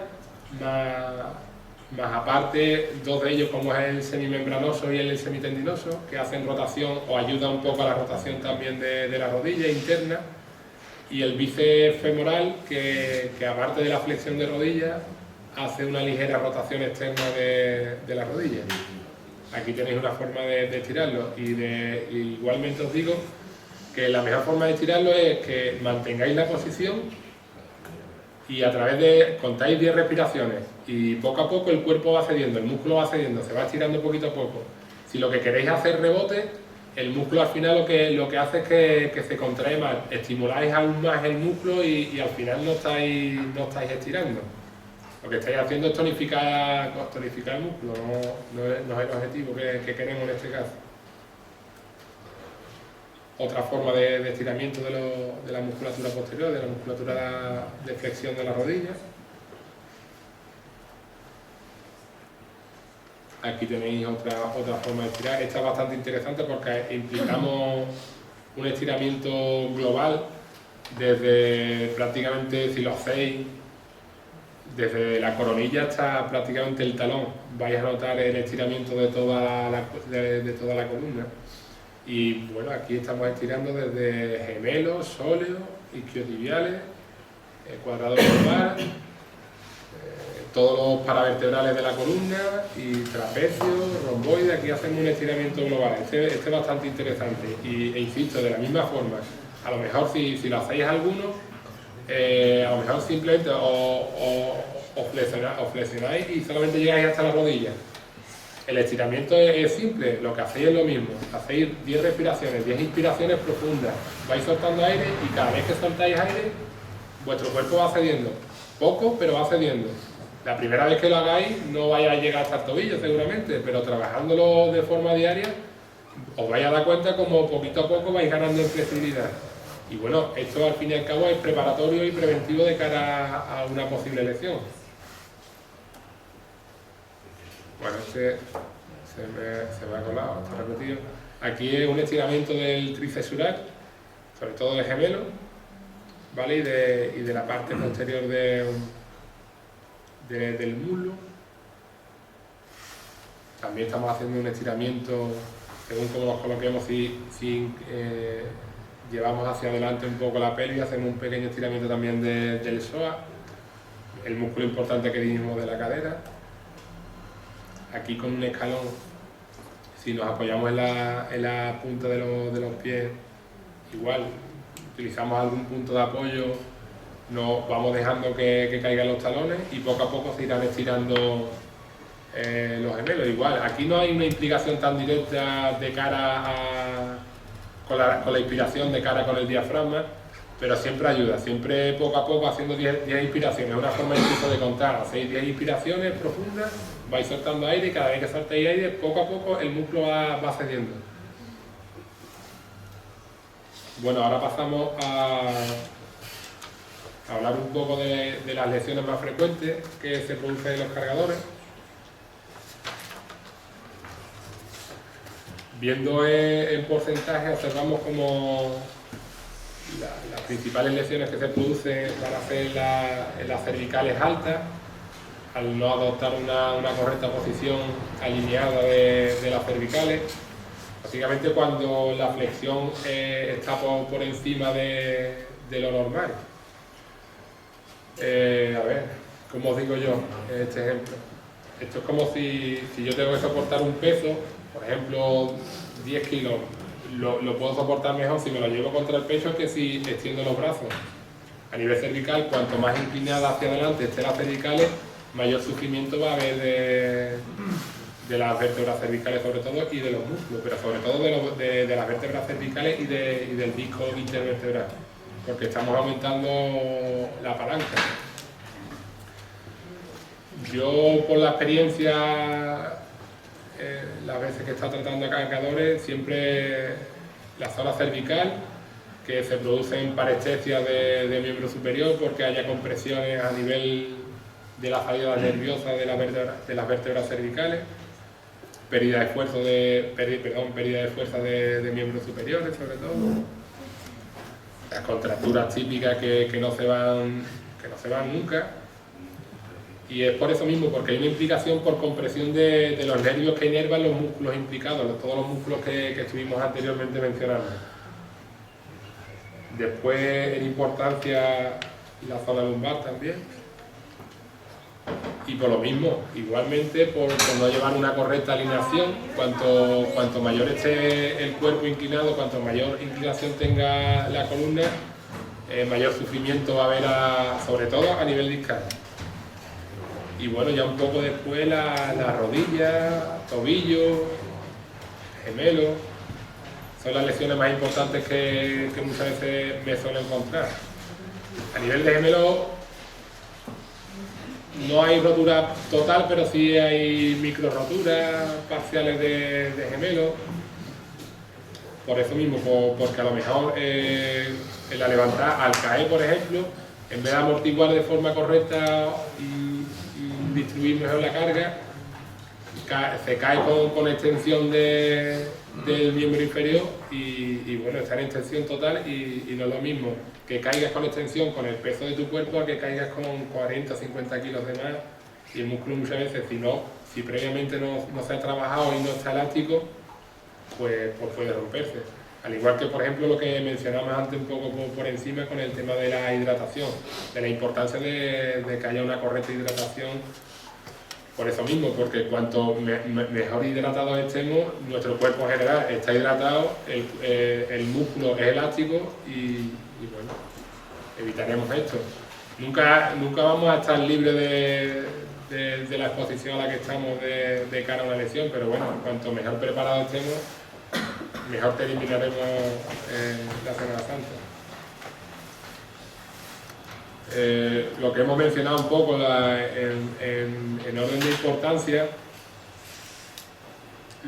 más aparte dos de ellos, como es el semimembranoso y el semitendinoso, que hacen rotación o ayudan un poco a la rotación también de la rodilla interna, y el bíceps femoral, que aparte de la flexión de rodilla, hace una ligera rotación externa de la rodilla. Aquí tenéis una forma de estirarlo, y igualmente os digo que la mejor forma de estirarlo es que mantengáis la posición y a través de contáis 10 respiraciones y poco a poco el cuerpo va cediendo, el músculo va cediendo, se va estirando poquito a poco. Si lo que queréis hacer rebote, el músculo al final lo que hace es que se contrae más, estimuláis aún más el músculo y al final no estáis estirando. Lo que estáis haciendo es tonificar el músculo, no es el objetivo que queremos en este caso. Otra forma de estiramiento de la musculatura posterior, de la musculatura de flexión de la rodilla. Aquí tenéis otra forma de estirar. Esta es bastante interesante porque implicamos un estiramiento global desde prácticamente, si lo hacéis, desde la coronilla hasta prácticamente el talón. Vais a notar el estiramiento de toda la columna. Y bueno, aquí estamos estirando desde gemelos, sóleos, isquiotibiales, cuadrado lumbar, todos los paravertebrales de la columna y trapecio, romboide. Aquí hacemos un estiramiento global. Este es bastante interesante e insisto, de la misma forma, a lo mejor si lo hacéis alguno, a lo mejor simplemente os flexionáis y solamente llegáis hasta la rodilla. El estiramiento es simple, lo que hacéis es lo mismo, hacéis 10 respiraciones, 10 inspiraciones profundas, vais soltando aire y cada vez que soltáis aire, vuestro cuerpo va cediendo, poco pero va cediendo. La primera vez que lo hagáis no vais a llegar hasta el tobillo seguramente, pero trabajándolo de forma diaria os vais a dar cuenta como poquito a poco vais ganando en flexibilidad. Y bueno, esto al fin y al cabo es preparatorio y preventivo de cara a una posible lesión. Bueno, se me ha colado, está repetido. Aquí es un estiramiento del tríceps sural, sobre todo de gemelo, ¿vale? Y de la parte posterior del muslo. También estamos haciendo un estiramiento, según como nos coloquemos, si llevamos hacia adelante un poco la pelvis, hacemos un pequeño estiramiento también del psoas, el músculo importante que dijimos de la cadera. Aquí con un escalón, si nos apoyamos en la punta de los pies, igual utilizamos algún punto de apoyo, nos vamos dejando que caigan los talones y poco a poco se irán estirando los gemelos. Igual, aquí no hay una implicación tan directa de cara con la inspiración de cara con el diafragma, pero siempre ayuda, siempre poco a poco haciendo 10 inspiraciones, una forma incluso de contar, hacéis 10 inspiraciones profundas, vais soltando aire y cada vez que soltéis aire, poco a poco el músculo va cediendo. Bueno, ahora pasamos a hablar un poco de las lesiones más frecuentes que se producen en los cargadores. Viendo en porcentaje, observamos como las principales lesiones que se producen van a ser en las cervicales altas, al no adoptar una correcta posición alineada de las cervicales. Básicamente cuando la flexión está por encima de lo normal. A ver, ¿cómo os digo yo este ejemplo? Esto es como si yo tengo que soportar un peso, por ejemplo 10 kilos, lo puedo soportar mejor si me lo llevo contra el pecho que si extiendo los brazos. A nivel cervical, cuanto más inclinada hacia adelante estén las cervicales, mayor sufrimiento va a haber de las vértebras cervicales sobre todo y de los músculos, pero sobre todo de las vértebras cervicales y del disco intervertebral, porque estamos aumentando la palanca. Yo, por la experiencia, las veces que he estado tratando a cargadores, siempre la zona cervical, que se producen parestesias de miembro superior porque haya compresiones a nivel de la salida nerviosa de las vértebras cervicales, pérdida de fuerza de miembros superiores sobre todo, las contracturas típicas que no se van nunca. Y es por eso mismo, porque hay una implicación por compresión de los nervios que inervan los músculos implicados, todos los músculos que estuvimos anteriormente mencionando. Después, en importancia, la zona lumbar también. Y por lo mismo, igualmente, por no llevar una correcta alineación, cuanto mayor esté el cuerpo inclinado, cuanto mayor inclinación tenga la columna, mayor sufrimiento va a haber, sobre todo a nivel discal. Y bueno, ya un poco después la rodilla, tobillo, gemelo, son las lesiones más importantes que muchas veces me suelo encontrar. A nivel de gemelo no hay rotura total, pero sí hay micro roturas parciales de gemelo. Por eso mismo, porque a lo mejor en la levantada, al caer por ejemplo, en vez de amortiguar de forma correcta y distribuir mejor la carga, se cae con extensión del miembro inferior y bueno, está en extensión total y no es lo mismo que caigas con extensión con el peso de tu cuerpo a que caigas con 40 o 50 kilos de más, y el músculo muchas veces, si previamente no se ha trabajado y no está elástico, pues puede romperse. Al igual que, por ejemplo, lo que mencionamos antes un poco por encima con el tema de la hidratación, de la importancia de que haya una correcta hidratación. Por eso mismo, porque cuanto mejor hidratados estemos, nuestro cuerpo en general está hidratado, el músculo es elástico y bueno, evitaremos esto. Nunca vamos a estar libres de la exposición a la que estamos de cara a una lesión, pero bueno, cuanto mejor preparados estemos, mejor terminaremos la Semana Santa. Lo que hemos mencionado un poco en orden de importancia,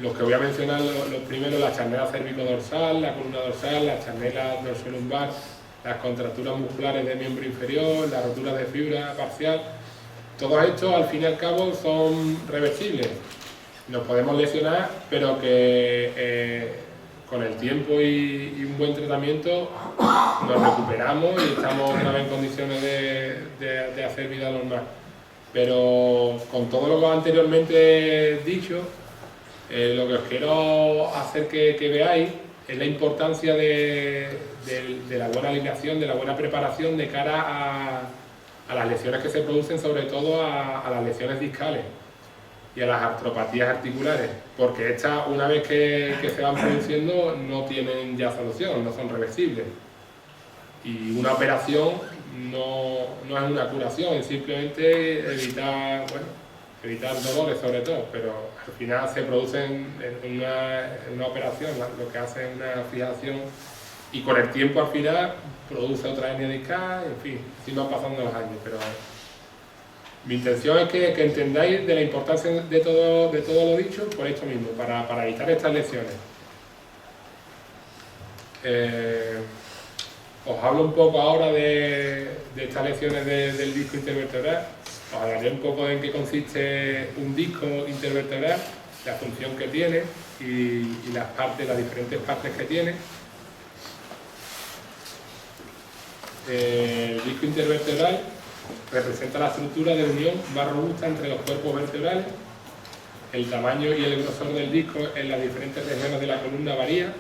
los que voy a mencionar, los primeros, la charnela cérvico-dorsal, la columna dorsal, la charnela dorsolumbar, las contracturas musculares del miembro inferior, las roturas de fibra parcial, todos estos al fin y al cabo son reversibles. Nos podemos lesionar, pero que con el tiempo y un buen tratamiento nos recuperamos y estamos otra vez en condiciones de hacer vida normal. Pero con todo lo que anteriormente he dicho, lo que os quiero hacer que veáis es la importancia de la buena alineación, de la buena preparación de cara a las lesiones que se producen, sobre todo a las lesiones discales y a las artropatías articulares, porque estas, una vez que se van produciendo, no tienen ya solución, no son reversibles. Y una operación no es una curación, es simplemente evitar dolores sobre todo, pero al final se producen en una operación, lo que hace es una fijación y con el tiempo al final produce otra hernia discal, en fin, así van pasando los años, pero mi intención es que entendáis de la importancia de todo lo dicho por esto mismo, para evitar estas lesiones. Os hablo un poco ahora de estas lesiones del disco intervertebral. Os hablaré un poco de en qué consiste un disco intervertebral, la función que tiene y las diferentes partes que tiene. El disco intervertebral representa la estructura de unión más robusta entre los cuerpos vertebrales. El tamaño y el grosor del disco en las diferentes regiones de la columna varía.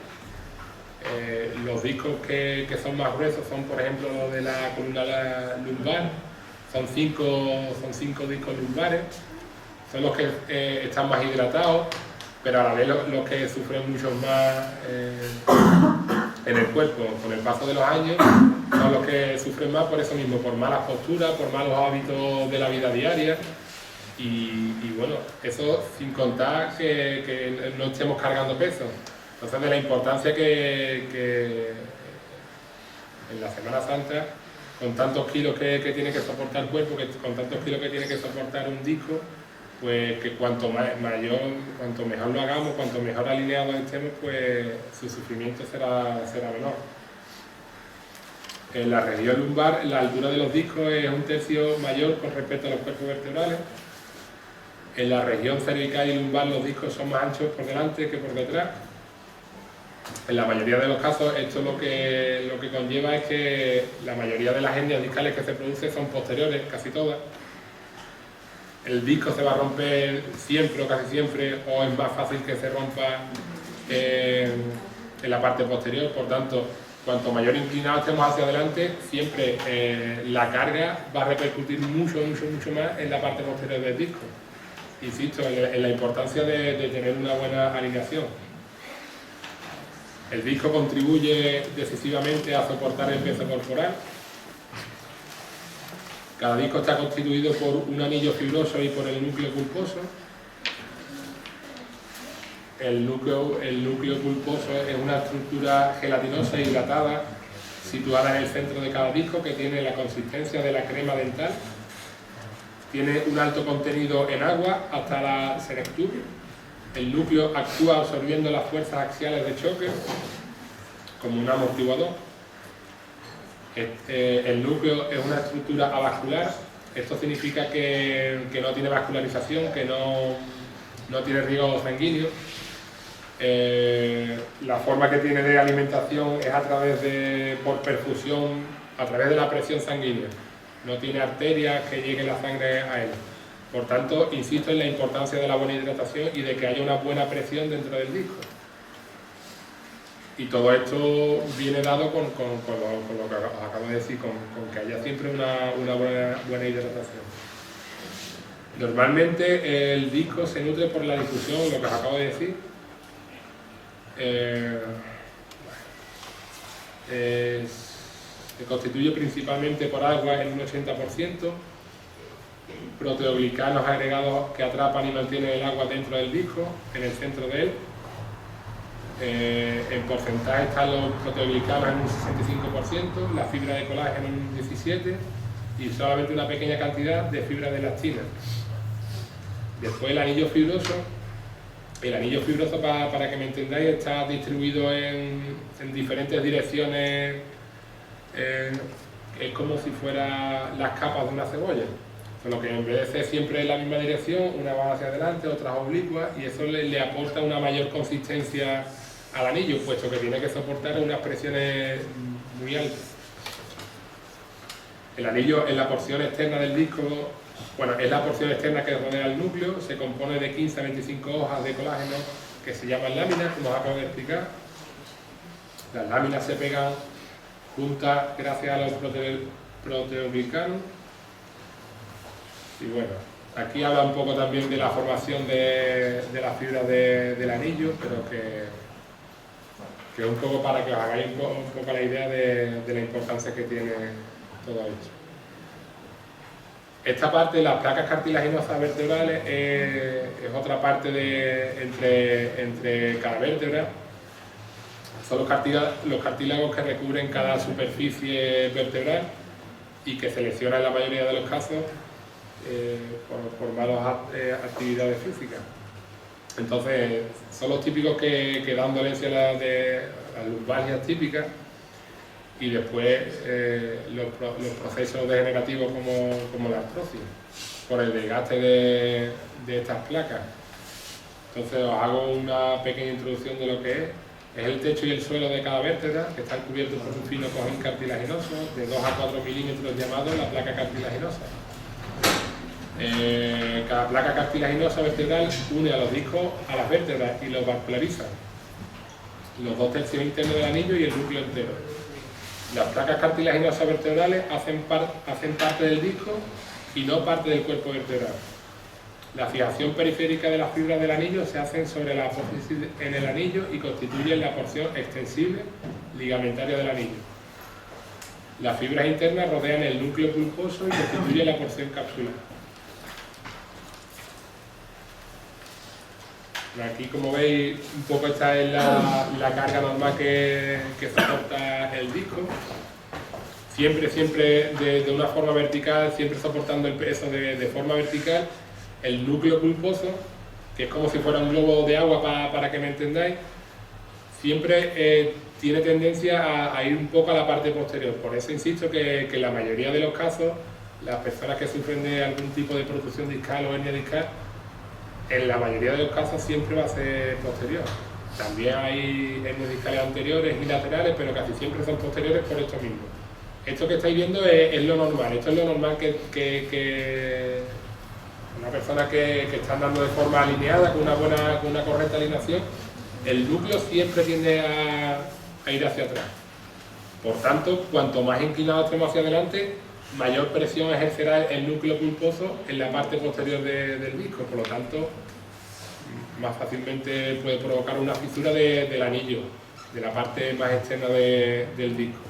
Los discos que son más gruesos son, por ejemplo, los de la columna lumbar. Son cinco discos lumbares. Son los que están más hidratados, pero a la vez los que sufren mucho más en el cuerpo. Con el paso de los años son los que sufren más por eso mismo, por malas posturas, por malos hábitos de la vida diaria. Y bueno, eso sin contar que no estemos cargando peso. Entonces, de la importancia que en la Semana Santa, con tantos kilos que tiene que soportar el cuerpo, con tantos kilos que tiene que soportar un disco, pues que cuanto mejor lo hagamos, cuanto mejor alineados estemos, pues su sufrimiento será menor. En la región lumbar, la altura de los discos es 1/3 mayor con respecto a los cuerpos vertebrales. En la región cervical y lumbar los discos son más anchos por delante que por detrás. En la mayoría de los casos esto lo que conlleva es que la mayoría de las hernias discales que se producen son posteriores, casi todas. El disco se va a romper siempre o casi siempre, o es más fácil que se rompa en la parte posterior. Por tanto, cuanto mayor inclinado estemos hacia adelante, siempre la carga va a repercutir mucho más en la parte posterior del disco. Insisto en la importancia de tener una buena alineación. El disco contribuye decisivamente a soportar el peso corporal. Cada disco está constituido por un anillo fibroso y por el núcleo pulposo. El núcleo pulposo es una estructura gelatinosa e hidratada situada en el centro de cada disco, que tiene la consistencia de la crema dental. Tiene un alto contenido en agua hasta la senectud. El núcleo actúa absorbiendo las fuerzas axiales de choque como un amortiguador. El núcleo es una estructura avascular. Esto significa que no tiene vascularización, que no tiene riego sanguíneo. La forma que tiene de alimentación es por perfusión, a través de la presión sanguínea. No tiene arterias que llegue la sangre a él. Por tanto, insisto en la importancia de la buena hidratación y de que haya una buena presión dentro del disco. Y todo esto viene dado con lo que os acabo de decir, con que haya siempre una buena hidratación. Normalmente el disco se nutre por la difusión, lo que os acabo de decir. Se constituye principalmente por agua en un 80%, proteoglicanos agregados que atrapan y mantienen el agua dentro del disco, en el centro de él. En porcentaje están los proteoglicanos en un 65%, la fibra de colágeno en un 17% y solamente una pequeña cantidad de fibra de elastina. Después el anillo fibroso. El anillo fibroso, para que me entendáis, está distribuido en diferentes direcciones. Es como si fueran las capas de una cebolla. Solo que en vez de ser siempre en la misma dirección, una va hacia adelante, otras oblicuas, y eso le aporta una mayor consistencia al anillo, puesto que tiene que soportar unas presiones muy altas. El anillo en la porción externa del disco, bueno, es la porción externa que rodea el núcleo, se compone de 15 a 25 hojas de colágeno que se llaman láminas, como os acabo de explicar. Las láminas se pegan juntas gracias a los proteoglicanos. Y bueno, aquí habla un poco también de la formación de las fibras del anillo, pero que que es un poco para que os hagáis un poco la idea de la importancia que tiene todo esto. Esta parte de las placas cartilaginosas vertebrales es otra parte entre cada vértebra. Son los cartílagos que recubren cada superficie vertebral y que seleccionan en la mayoría de los casos por malas actividades físicas. Entonces, son los típicos que dan dolencia a las lumbalgias típicas y después los procesos degenerativos como la artrosis, por el desgaste de estas placas. Entonces, os hago una pequeña introducción de lo que es. Es el techo y el suelo de cada vértebra, que están cubiertos por un fino cojín cartilaginoso de 2 a 4 milímetros llamado la placa cartilaginosa. Cada placa cartilaginosa vertebral une a los discos a las vértebras y los vasculariza. Los 2 tercios internos del anillo y el núcleo entero. Las placas cartilaginosas vertebrales hacen parte del disco y no parte del cuerpo vertebral. La fijación periférica de las fibras del anillo se hacen sobre la apófisis en el anillo y constituyen la porción extensible ligamentaria del anillo. Las fibras internas rodean el núcleo pulposo y constituyen la porción capsular. Aquí, como veis, un poco esta es la carga normal que soporta el disco. Siempre de una forma vertical, siempre soportando el peso de forma vertical. El núcleo pulposo, que es como si fuera un globo de agua para que me entendáis, siempre tiene tendencia a ir un poco a la parte posterior. Por eso insisto que en la mayoría de los casos, las personas que sufren de algún tipo de protrusión discal o hernia discal, en la mayoría de los casos siempre va a ser posterior. También hay hernias discales anteriores y laterales, pero casi siempre son posteriores por esto mismo. Esto que estáis viendo es lo normal. Esto es lo normal que una persona que está andando de forma alineada, con una correcta alineación, el núcleo siempre tiende a ir hacia atrás. Por tanto, cuanto más inclinado estemos hacia adelante, mayor presión ejercerá el núcleo pulposo en la parte posterior del disco. Por lo tanto, más fácilmente puede provocar una fisura del anillo, de la parte más externa del disco.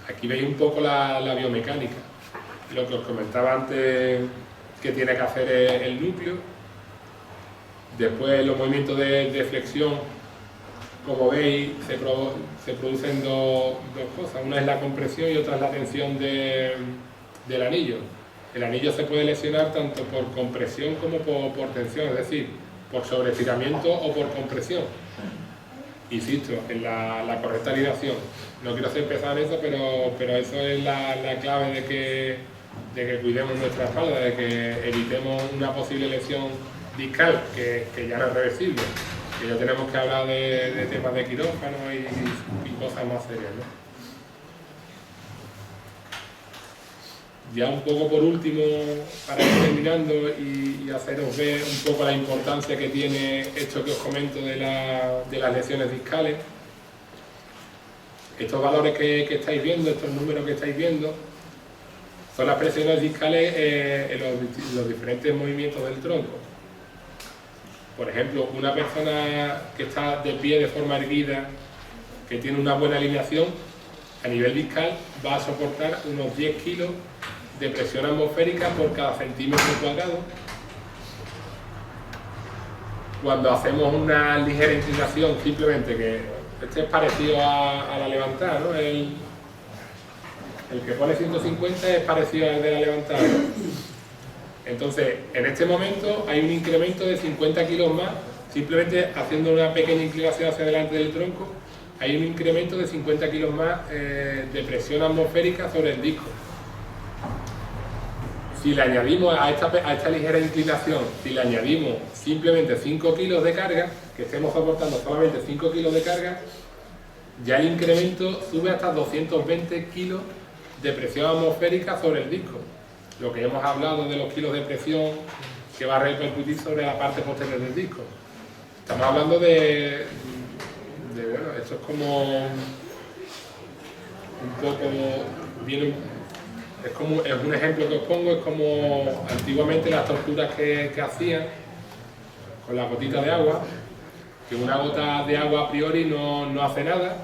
Aquí veis un poco la biomecánica, lo que os comentaba antes que tiene que hacer el núcleo. Después los movimientos de flexión, como veis, se producen dos cosas. Una es la compresión y otra es la tensión del anillo. El anillo se puede lesionar tanto por compresión como por tensión, es decir, por sobreestiramiento o por compresión. Insisto, en la correcta alineación. No quiero ser pesado en eso, pero eso es la clave de que cuidemos nuestra espalda, de que evitemos una posible lesión discal, que ya no es reversible, que ya tenemos que hablar de temas de quirófano y cosas más serias, ¿no? Ya un poco por último, para ir terminando y haceros ver un poco la importancia que tiene esto que os comento de las lesiones discales. Estos valores que estáis viendo, estos números que estáis viendo, son las presiones discales en los diferentes movimientos del tronco. Por ejemplo, una persona que está de pie de forma erguida, que tiene una buena alineación, a nivel discal va a soportar unos 10 kilos de presión atmosférica por cada centímetro cuadrado. Cuando hacemos una ligera inclinación, simplemente que este es parecido a la levantada, ¿no? El que pone 150 es parecido al de la levantada. Entonces, en este momento hay un incremento de 50 kilos más, simplemente haciendo una pequeña inclinación hacia adelante del tronco, hay un incremento de 50 kilos más de presión atmosférica sobre el disco. Si le añadimos a esta ligera inclinación, si le añadimos simplemente 5 kilos de carga, que estemos soportando solamente 5 kilos de carga, ya el incremento sube hasta 220 kilos de presión atmosférica sobre el disco. Lo que hemos hablado de los kilos de presión que va a repercutir sobre la parte posterior del disco. Estamos hablando bueno, esto es como un poco, es un ejemplo que os pongo, es como antiguamente las torturas que hacían con la gotita de agua, que una gota de agua a priori no hace nada,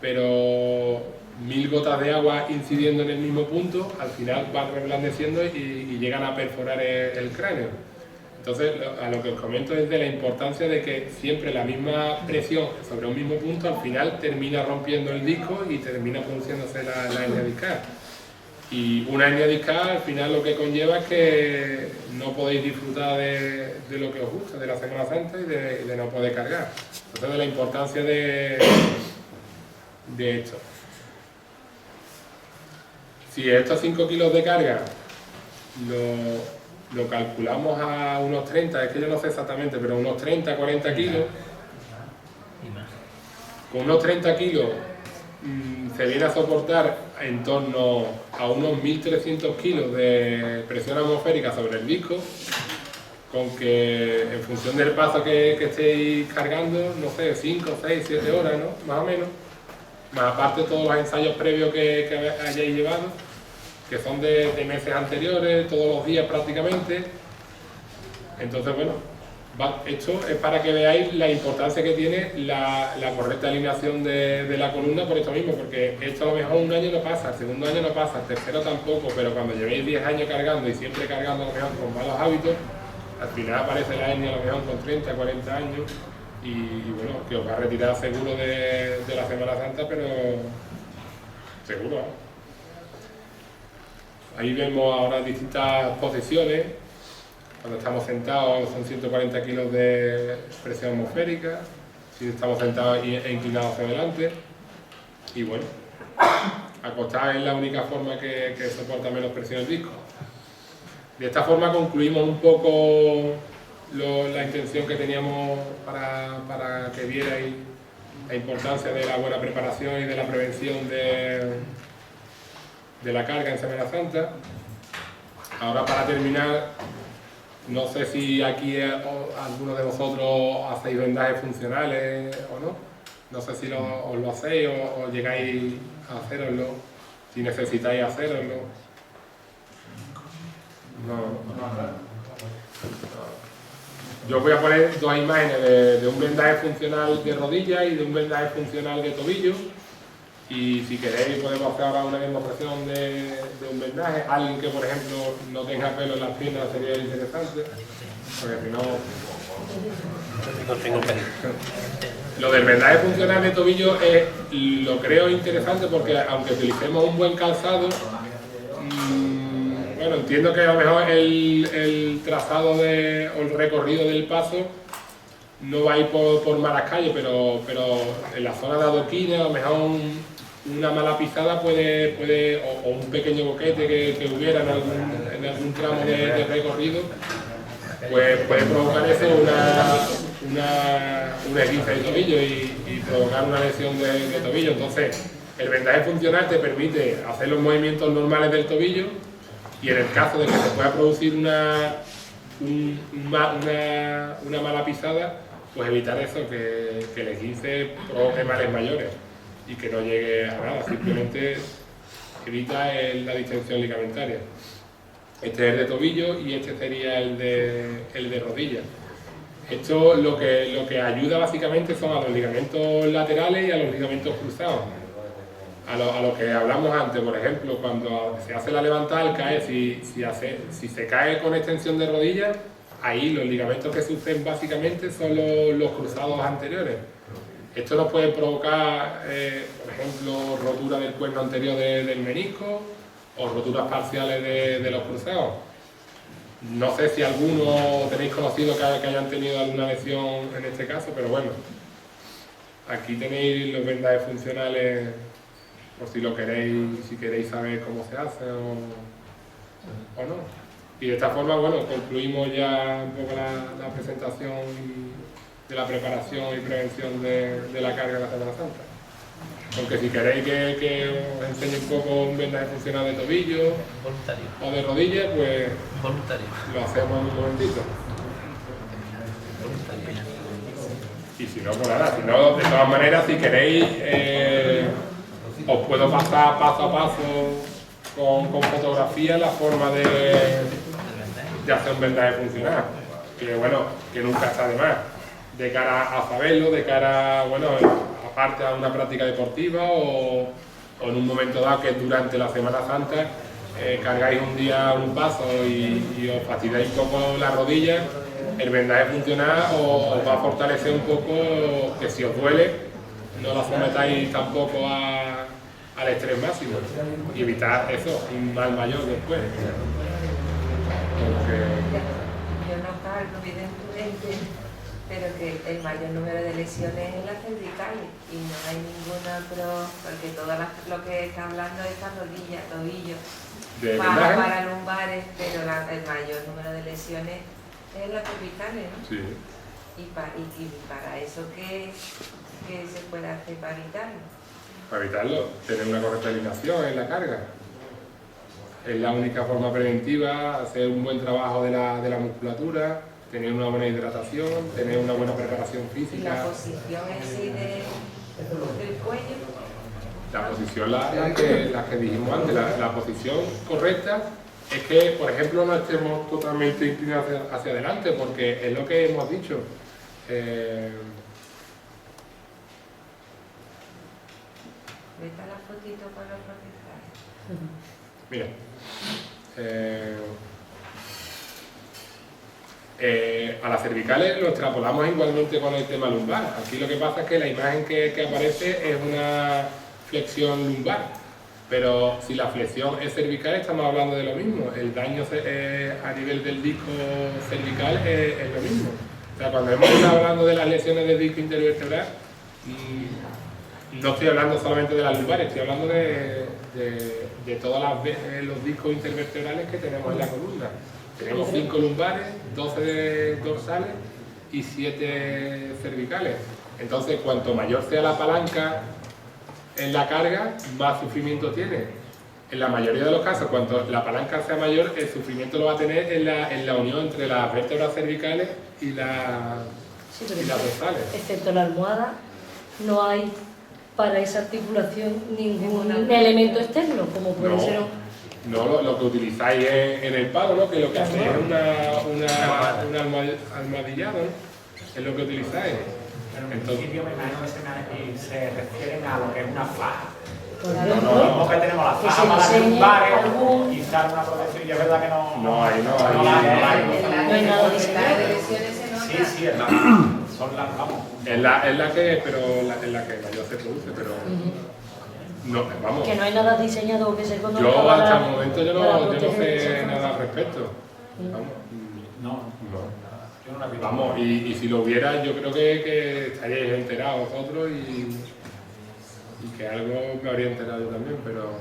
pero 1000 gotas de agua incidiendo en el mismo punto, al final van reblandeciendo y llegan a perforar el cráneo. Entonces, a lo que os comento es de la importancia de que siempre la misma presión sobre un mismo punto al final termina rompiendo el disco y termina produciéndose la hernia discal. Y una hernia discal al final lo que conlleva es que no podéis disfrutar de lo que os gusta, de la Semana Santa y de no poder cargar. Entonces, de la importancia de esto. Si estos 5 kilos de carga lo calculamos a unos 30, es que yo no sé exactamente, pero unos 30, 40 kilos, con unos 30 kilos se viene a soportar en torno a unos 1300 kilos de presión atmosférica sobre el disco, con que en función del paso que estéis cargando, no sé, 5, 6, 7 horas, ¿no? Más o menos, más aparte todos los ensayos previos que hayáis llevado, que son de meses anteriores, todos los días prácticamente. Entonces, bueno, esto es para que veáis la importancia que tiene la correcta alineación de la columna por esto mismo, porque esto a lo mejor un año no pasa, el segundo año no pasa, el tercero tampoco, pero cuando llevéis 10 años cargando y siempre cargando a lo mejor con malos hábitos, al final aparece la hernia a lo mejor con 30, 40 años y bueno, que os va a retirar seguro de la Semana Santa, pero seguro, ¿no? Ahí vemos ahora distintas posiciones. Cuando estamos sentados son 140 kilos de presión atmosférica, si estamos sentados e inclinados hacia adelante. Y bueno, acostar es la única forma que soporta menos presión el disco. De esta forma concluimos un poco la intención que teníamos para que vierais la importancia de la buena preparación y de la prevención de la carga en Semana Santa. Ahora, para terminar, no sé si aquí alguno de vosotros hacéis vendajes funcionales o no. No sé si os lo hacéis o llegáis a haceroslo, si necesitáis haceroslo. No. Yo voy a poner dos imágenes de un vendaje funcional de rodilla y de un vendaje funcional de tobillo. Y si queréis podemos hacer ahora una demostración de un vendaje. Alguien que, por ejemplo, no tenga pelo en las piernas sería interesante, porque si no... Lo del vendaje funcional de tobillo lo creo interesante porque aunque utilicemos un buen calzado, bueno, entiendo que a lo mejor el trazado o el recorrido del paso no va a ir por malas calles, pero en la zona de adoquines a lo mejor una mala pisada puede o un pequeño boquete que hubiera en algún tramo de recorrido, pues puede provocar eso una esguince de tobillo y provocar una lesión de tobillo. Entonces, el vendaje funcional te permite hacer los movimientos normales del tobillo y en el caso de que se pueda producir una mala pisada, pues evitar eso, que el esguince provoque males mayores y que no llegue a nada, simplemente evita la distensión ligamentaria. Este es el de tobillo y este sería el de rodilla. Esto lo que ayuda básicamente son a los ligamentos laterales y a los ligamentos cruzados. A lo que hablamos antes, por ejemplo, cuando se hace la levantada al caer, si se cae con extensión de rodilla, ahí los ligamentos que sufren básicamente son los cruzados anteriores. Esto nos puede provocar, por ejemplo, rotura del cuerno anterior del menisco o roturas parciales de los cruzados. No sé si alguno tenéis conocido que hayan tenido alguna lesión en este caso, pero bueno, aquí tenéis los vendajes funcionales por si queréis saber cómo se hace o no. Y de esta forma, bueno, concluimos ya un poco la presentación de la preparación y prevención de la carga de la Semana Santa. Aunque si queréis que os enseñe un poco un vendaje funcional de tobillo o de rodilla, pues lo hacemos en un momentito. Y si no, pues nada, si no, de todas maneras, si queréis, os puedo pasar paso a paso con fotografía la forma de hacer un vendaje funcional, que bueno, que nunca está de más. de cara a saberlo, de cara, bueno, aparte a una práctica deportiva o en un momento dado que durante la Semana Santa cargáis un día un paso y os fastidiáis un poco la rodilla, el vendaje funcional os va a fortalecer un poco, que si os duele, no lo sometáis tampoco al estrés máximo y evitar eso, un mal mayor después. Porque... Yo no cargo, evidentemente, pero que el mayor número de lesiones es en las cervicales y no hay ninguna porque todo lo que está hablando es las rodillas, tobillos, para lumbares, pero el mayor número de lesiones es en las cervicales, ¿no? Sí. Y para eso, ¿qué se puede hacer para evitarlo? Para evitarlo, tener una correcta alineación en la carga. Es la única forma preventiva, hacer un buen trabajo de la musculatura, tener una buena hidratación, tener una buena preparación física. ¿Y la posición en sí del cuello? La posición, la que dijimos antes, la posición correcta es que, por ejemplo, no estemos totalmente inclinados hacia adelante, porque es lo que hemos dicho. Vete a la fotito con los profesores. Mira, a las cervicales lo extrapolamos igualmente con el tema lumbar. Aquí lo que pasa es que la imagen que aparece es una flexión lumbar, pero si la flexión es cervical estamos hablando de lo mismo. El daño a nivel del disco cervical es lo mismo. O sea, cuando hemos estado hablando de las lesiones del disco intervertebral, no estoy hablando solamente de las lumbares, estoy hablando de todos los discos intervertebrales que tenemos en la columna. Tenemos 5 lumbares, 12 dorsales y 7 cervicales. Entonces, cuanto mayor sea la palanca en la carga, más sufrimiento tiene. En la mayoría de los casos, cuanto la palanca sea mayor, el sufrimiento lo va a tener en la unión entre las vértebras cervicales y las dorsales. Excepto la almohada, no hay para esa articulación ningún elemento externo, como puede ser... No, lo que utilizáis en el palo, ¿no? Que lo que hacéis es un almohadillado, ¿no? Es lo que utilizáis. En principio me imagino que se refieren a lo que es una faja. No, que tenemos la faja para las lumbares y usar una protección, y es verdad que no hay nada diseñado. Sí, son las, vamos. Es la que mayor se produce, pero no, vamos. Que no hay nada diseñado que se conozca. Yo hasta el momento yo no sé nada al respecto. Vamos. No. Yo no la vi. Vamos, y si lo hubiera, yo creo que estaríais enterados vosotros y que algo me habría enterado yo también, pero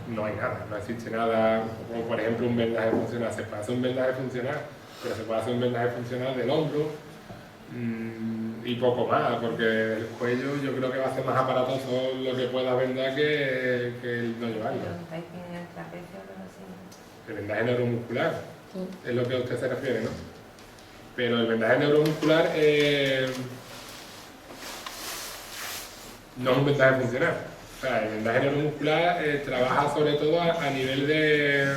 no hay nada, no existe nada, como por ejemplo un vendaje funcional. Se puede hacer un vendaje funcional, pero se puede hacer un vendaje funcional del hombro y poco más, porque el cuello yo creo que va a ser más aparatoso lo que pueda vendar que el no llevarlo. El vendaje neuromuscular es lo que a usted se refiere, ¿no? Pero el vendaje neuromuscular no es un vendaje funcional. O sea, el vendaje neuromuscular trabaja sobre todo a nivel de...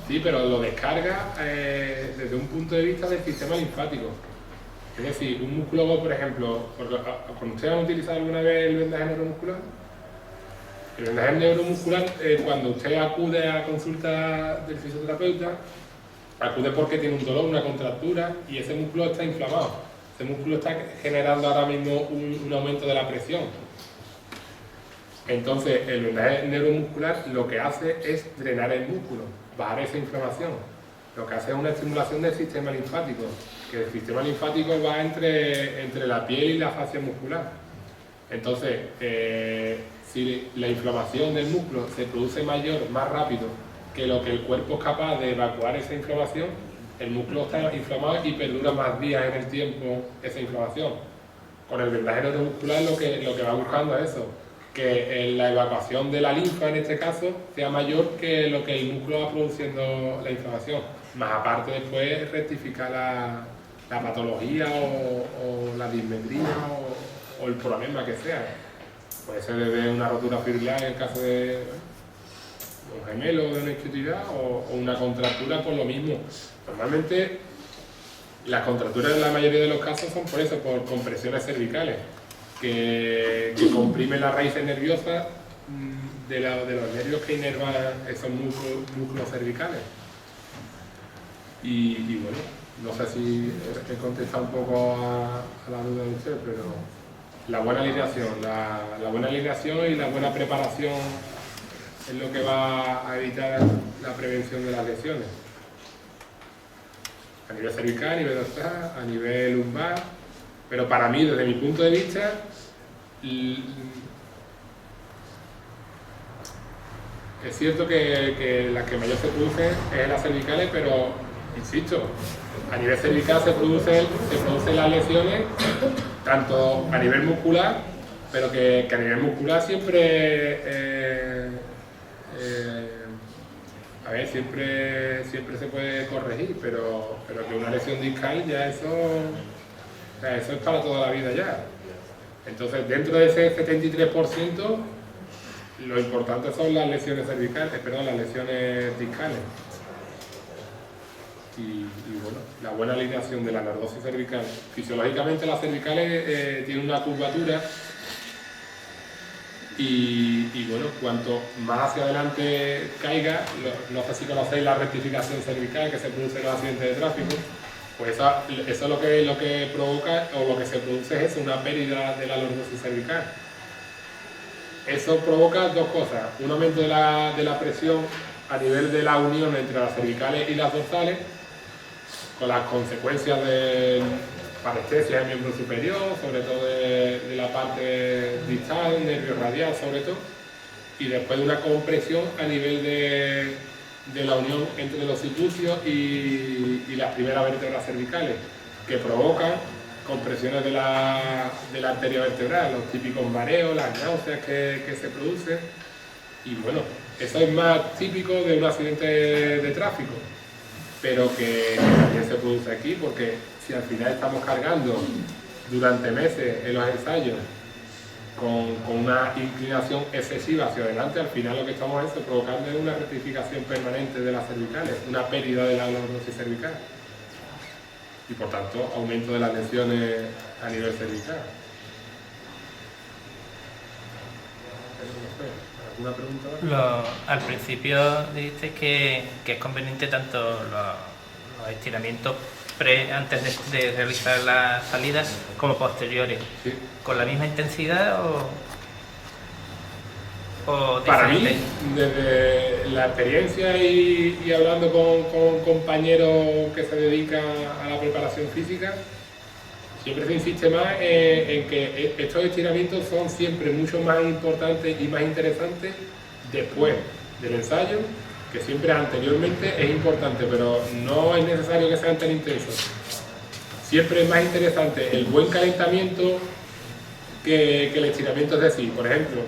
Sí, pero lo descarga desde un punto de vista del sistema linfático. Es decir, un músculo, por ejemplo, ¿con ustedes han utilizado alguna vez el vendaje neuromuscular? El vendaje neuromuscular, cuando usted acude a consulta del fisioterapeuta, acude porque tiene un dolor, una contractura y ese músculo está inflamado. Ese músculo está generando ahora mismo un aumento de la presión. Entonces, el vendaje neuromuscular lo que hace es drenar el músculo, bajar esa inflamación. Lo que hace es una estimulación del sistema linfático, que el sistema linfático va entre la piel y la fascia muscular. Entonces, si la inflamación del músculo se produce más rápido que lo que el cuerpo es capaz de evacuar esa inflamación, el músculo está inflamado y perdura más días en el tiempo esa inflamación. Con el vendaje neuromuscular lo que va buscando es eso, que la evacuación de la linfa en este caso sea mayor que lo que el músculo va produciendo la inflamación. Más aparte después rectificar la patología o la dismetría o el problema que sea. Puede ser desde una rotura fibrilar en el caso de un gemelo de una isquiotibial o una contractura por lo mismo. Normalmente Las contracturas en la mayoría de los casos son por eso, por compresiones cervicales, que comprimen las raíces nerviosas de los nervios que inervan esos músculos cervicales. Y bueno, no sé si he contestado un poco a la duda de usted, pero la buena alineación, la buena alineación y la buena preparación es lo que va a evitar la prevención de las lesiones. A nivel cervical, a nivel dorsal, a nivel lumbar, pero para mí, desde mi punto de vista, es cierto que las que mayor se producen es en las cervicales, pero insisto, a nivel cervical se producen las lesiones tanto a nivel muscular, pero que a nivel muscular siempre a ver, siempre se puede corregir, pero que una lesión discal ya eso es para toda la vida ya. Entonces, dentro de ese 73%, lo importante son las lesiones cervicales, las lesiones discales. Y bueno, la buena alineación de la lordosis cervical. Fisiológicamente las cervicales tienen una curvatura y bueno, cuanto más hacia adelante caiga, no sé si conocéis la rectificación cervical que se produce en los accidentes de tráfico, pues eso es lo que provoca, o lo que se produce es una pérdida de la lordosis cervical. Eso provoca dos cosas: un aumento de la presión a nivel de la unión entre las cervicales y las dorsales, con las consecuencias de parestesia del miembro superior, sobre todo de la parte distal, nervio radial sobre todo, y después de una compresión a nivel de la unión entre los occipucios y las primeras vértebras cervicales, que provocan compresiones de la arteria vertebral, los típicos mareos, las náuseas que se producen. Y bueno, eso es más típico de un accidente de tráfico, pero que también se produce aquí, porque si al final estamos cargando durante meses en los ensayos con una inclinación excesiva hacia adelante, al final lo que estamos es provocando una rectificación permanente de las cervicales, una pérdida de la lordosis cervical y por tanto aumento de las lesiones a nivel cervical. ¿Alguna pregunta? Al principio dijiste que es conveniente tanto los estiramientos antes de realizar las salidas como posteriores. Sí. ¿Con la misma intensidad o Para mí, diferente? desde la experiencia y hablando con compañeros que se dedican a la preparación física, siempre se insiste más en que estos estiramientos son siempre mucho más importantes y más interesantes después del ensayo, que siempre anteriormente es importante, pero no es necesario que sean tan intensos. Siempre es más interesante el buen calentamiento que el estiramiento. Es decir, por ejemplo,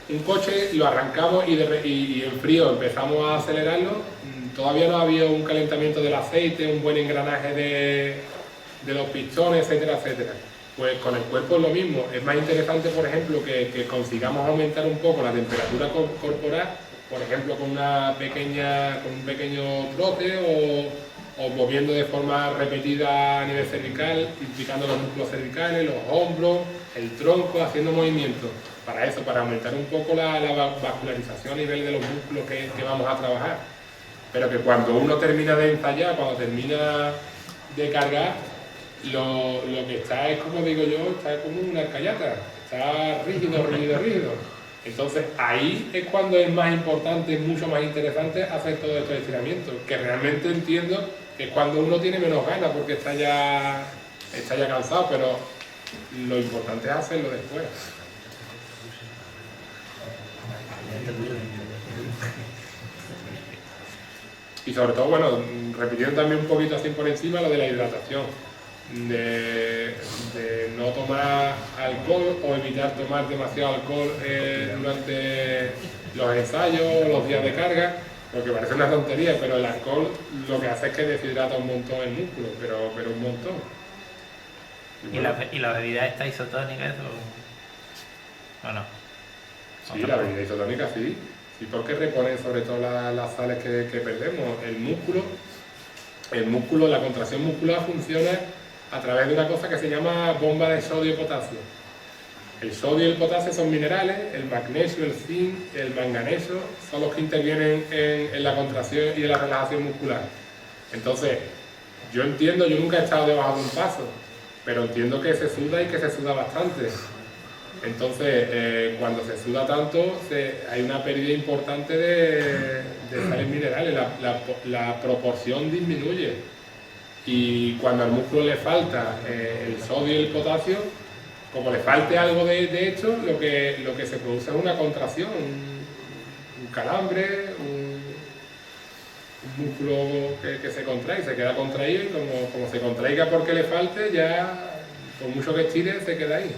un coche lo arrancamos y en frío empezamos a acelerarlo, todavía no había un calentamiento del aceite, un buen engranaje de los pistones, etcétera, etcétera. Pues con el cuerpo es lo mismo. Es más interesante, por ejemplo, que consigamos aumentar un poco la temperatura corporal, por ejemplo, con un pequeño trote o moviendo de forma repetida a nivel cervical, implicando los músculos cervicales, los hombros, el tronco, haciendo movimientos. Para eso, para aumentar un poco la vascularización a nivel de los músculos que vamos a trabajar. Pero que cuando uno termina de ensayar, cuando termina de cargar, lo que está es, como digo yo, está como una arcayata, está rígido. Entonces ahí es cuando es más importante, es mucho más interesante hacer todos estos estiramientos, que realmente entiendo que es cuando uno tiene menos ganas porque está ya cansado, pero lo importante es hacerlo después. Y sobre todo, bueno, repitiendo también un poquito así por encima lo de la hidratación, de no tomar alcohol o evitar tomar demasiado alcohol durante los ensayos o los días de carga, porque parece una tontería, pero el alcohol lo que hace es que deshidrata un montón el músculo, pero un montón. ¿Y la bebida esta isotónica o no? Sí, la bebida isotónica sí. Sí, porque repone sobre todo las sales que perdemos. El músculo, el músculo, la contracción muscular funciona a través de una cosa que se llama bomba de sodio y potasio. El sodio y el potasio son minerales, el magnesio, el zinc, el manganeso son los que intervienen en la contracción y en la relajación muscular. Entonces, yo entiendo, yo nunca he estado debajo de un paso, pero entiendo que se suda y que se suda bastante. Entonces, cuando se suda tanto, hay una pérdida importante de sales minerales, la proporción disminuye. Y cuando al músculo le falta el sodio y el potasio, como le falte algo de hecho, lo que se produce es una contracción, un calambre, un músculo que se contrae, se queda contraído y como se contraiga porque le falte, ya por mucho que estire se queda ahí.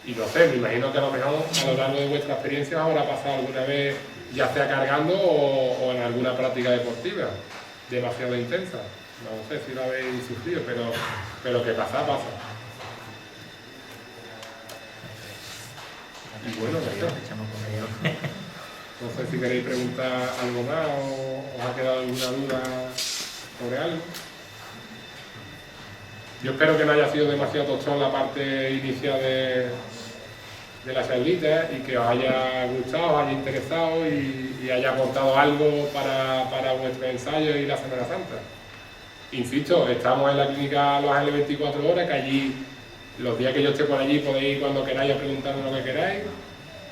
Y no sé, me imagino que a lo mejor a lo largo de vuestra experiencia os habrá pasado alguna vez, ya sea cargando o en alguna práctica deportiva demasiado intensa. No sé si lo habéis sufrido, pero que pasa, pasa. Y bueno, no sé si queréis preguntar algo más o os ha quedado alguna duda sobre algo. Yo espero que no haya sido demasiado tostón la parte inicial de la charlita y que os haya gustado, os haya interesado y haya aportado algo para vuestro ensayo y la Semana Santa. Insisto, estamos en la clínica Los Ángeles 24 horas, que allí, los días que yo esté por allí, podéis ir cuando queráis a preguntarme lo que queráis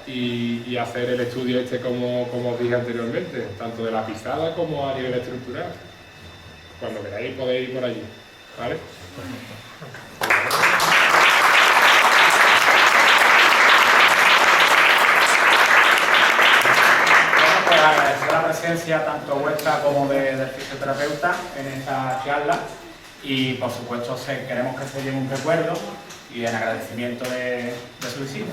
y hacer el estudio como os dije anteriormente, tanto de la pisada como a nivel estructural. Cuando queráis podéis ir por allí, ¿vale? Pues agradecer la presencia tanto vuestra como del fisioterapeuta en esta charla y por supuesto queremos que se lleve un recuerdo y en agradecimiento de su visita.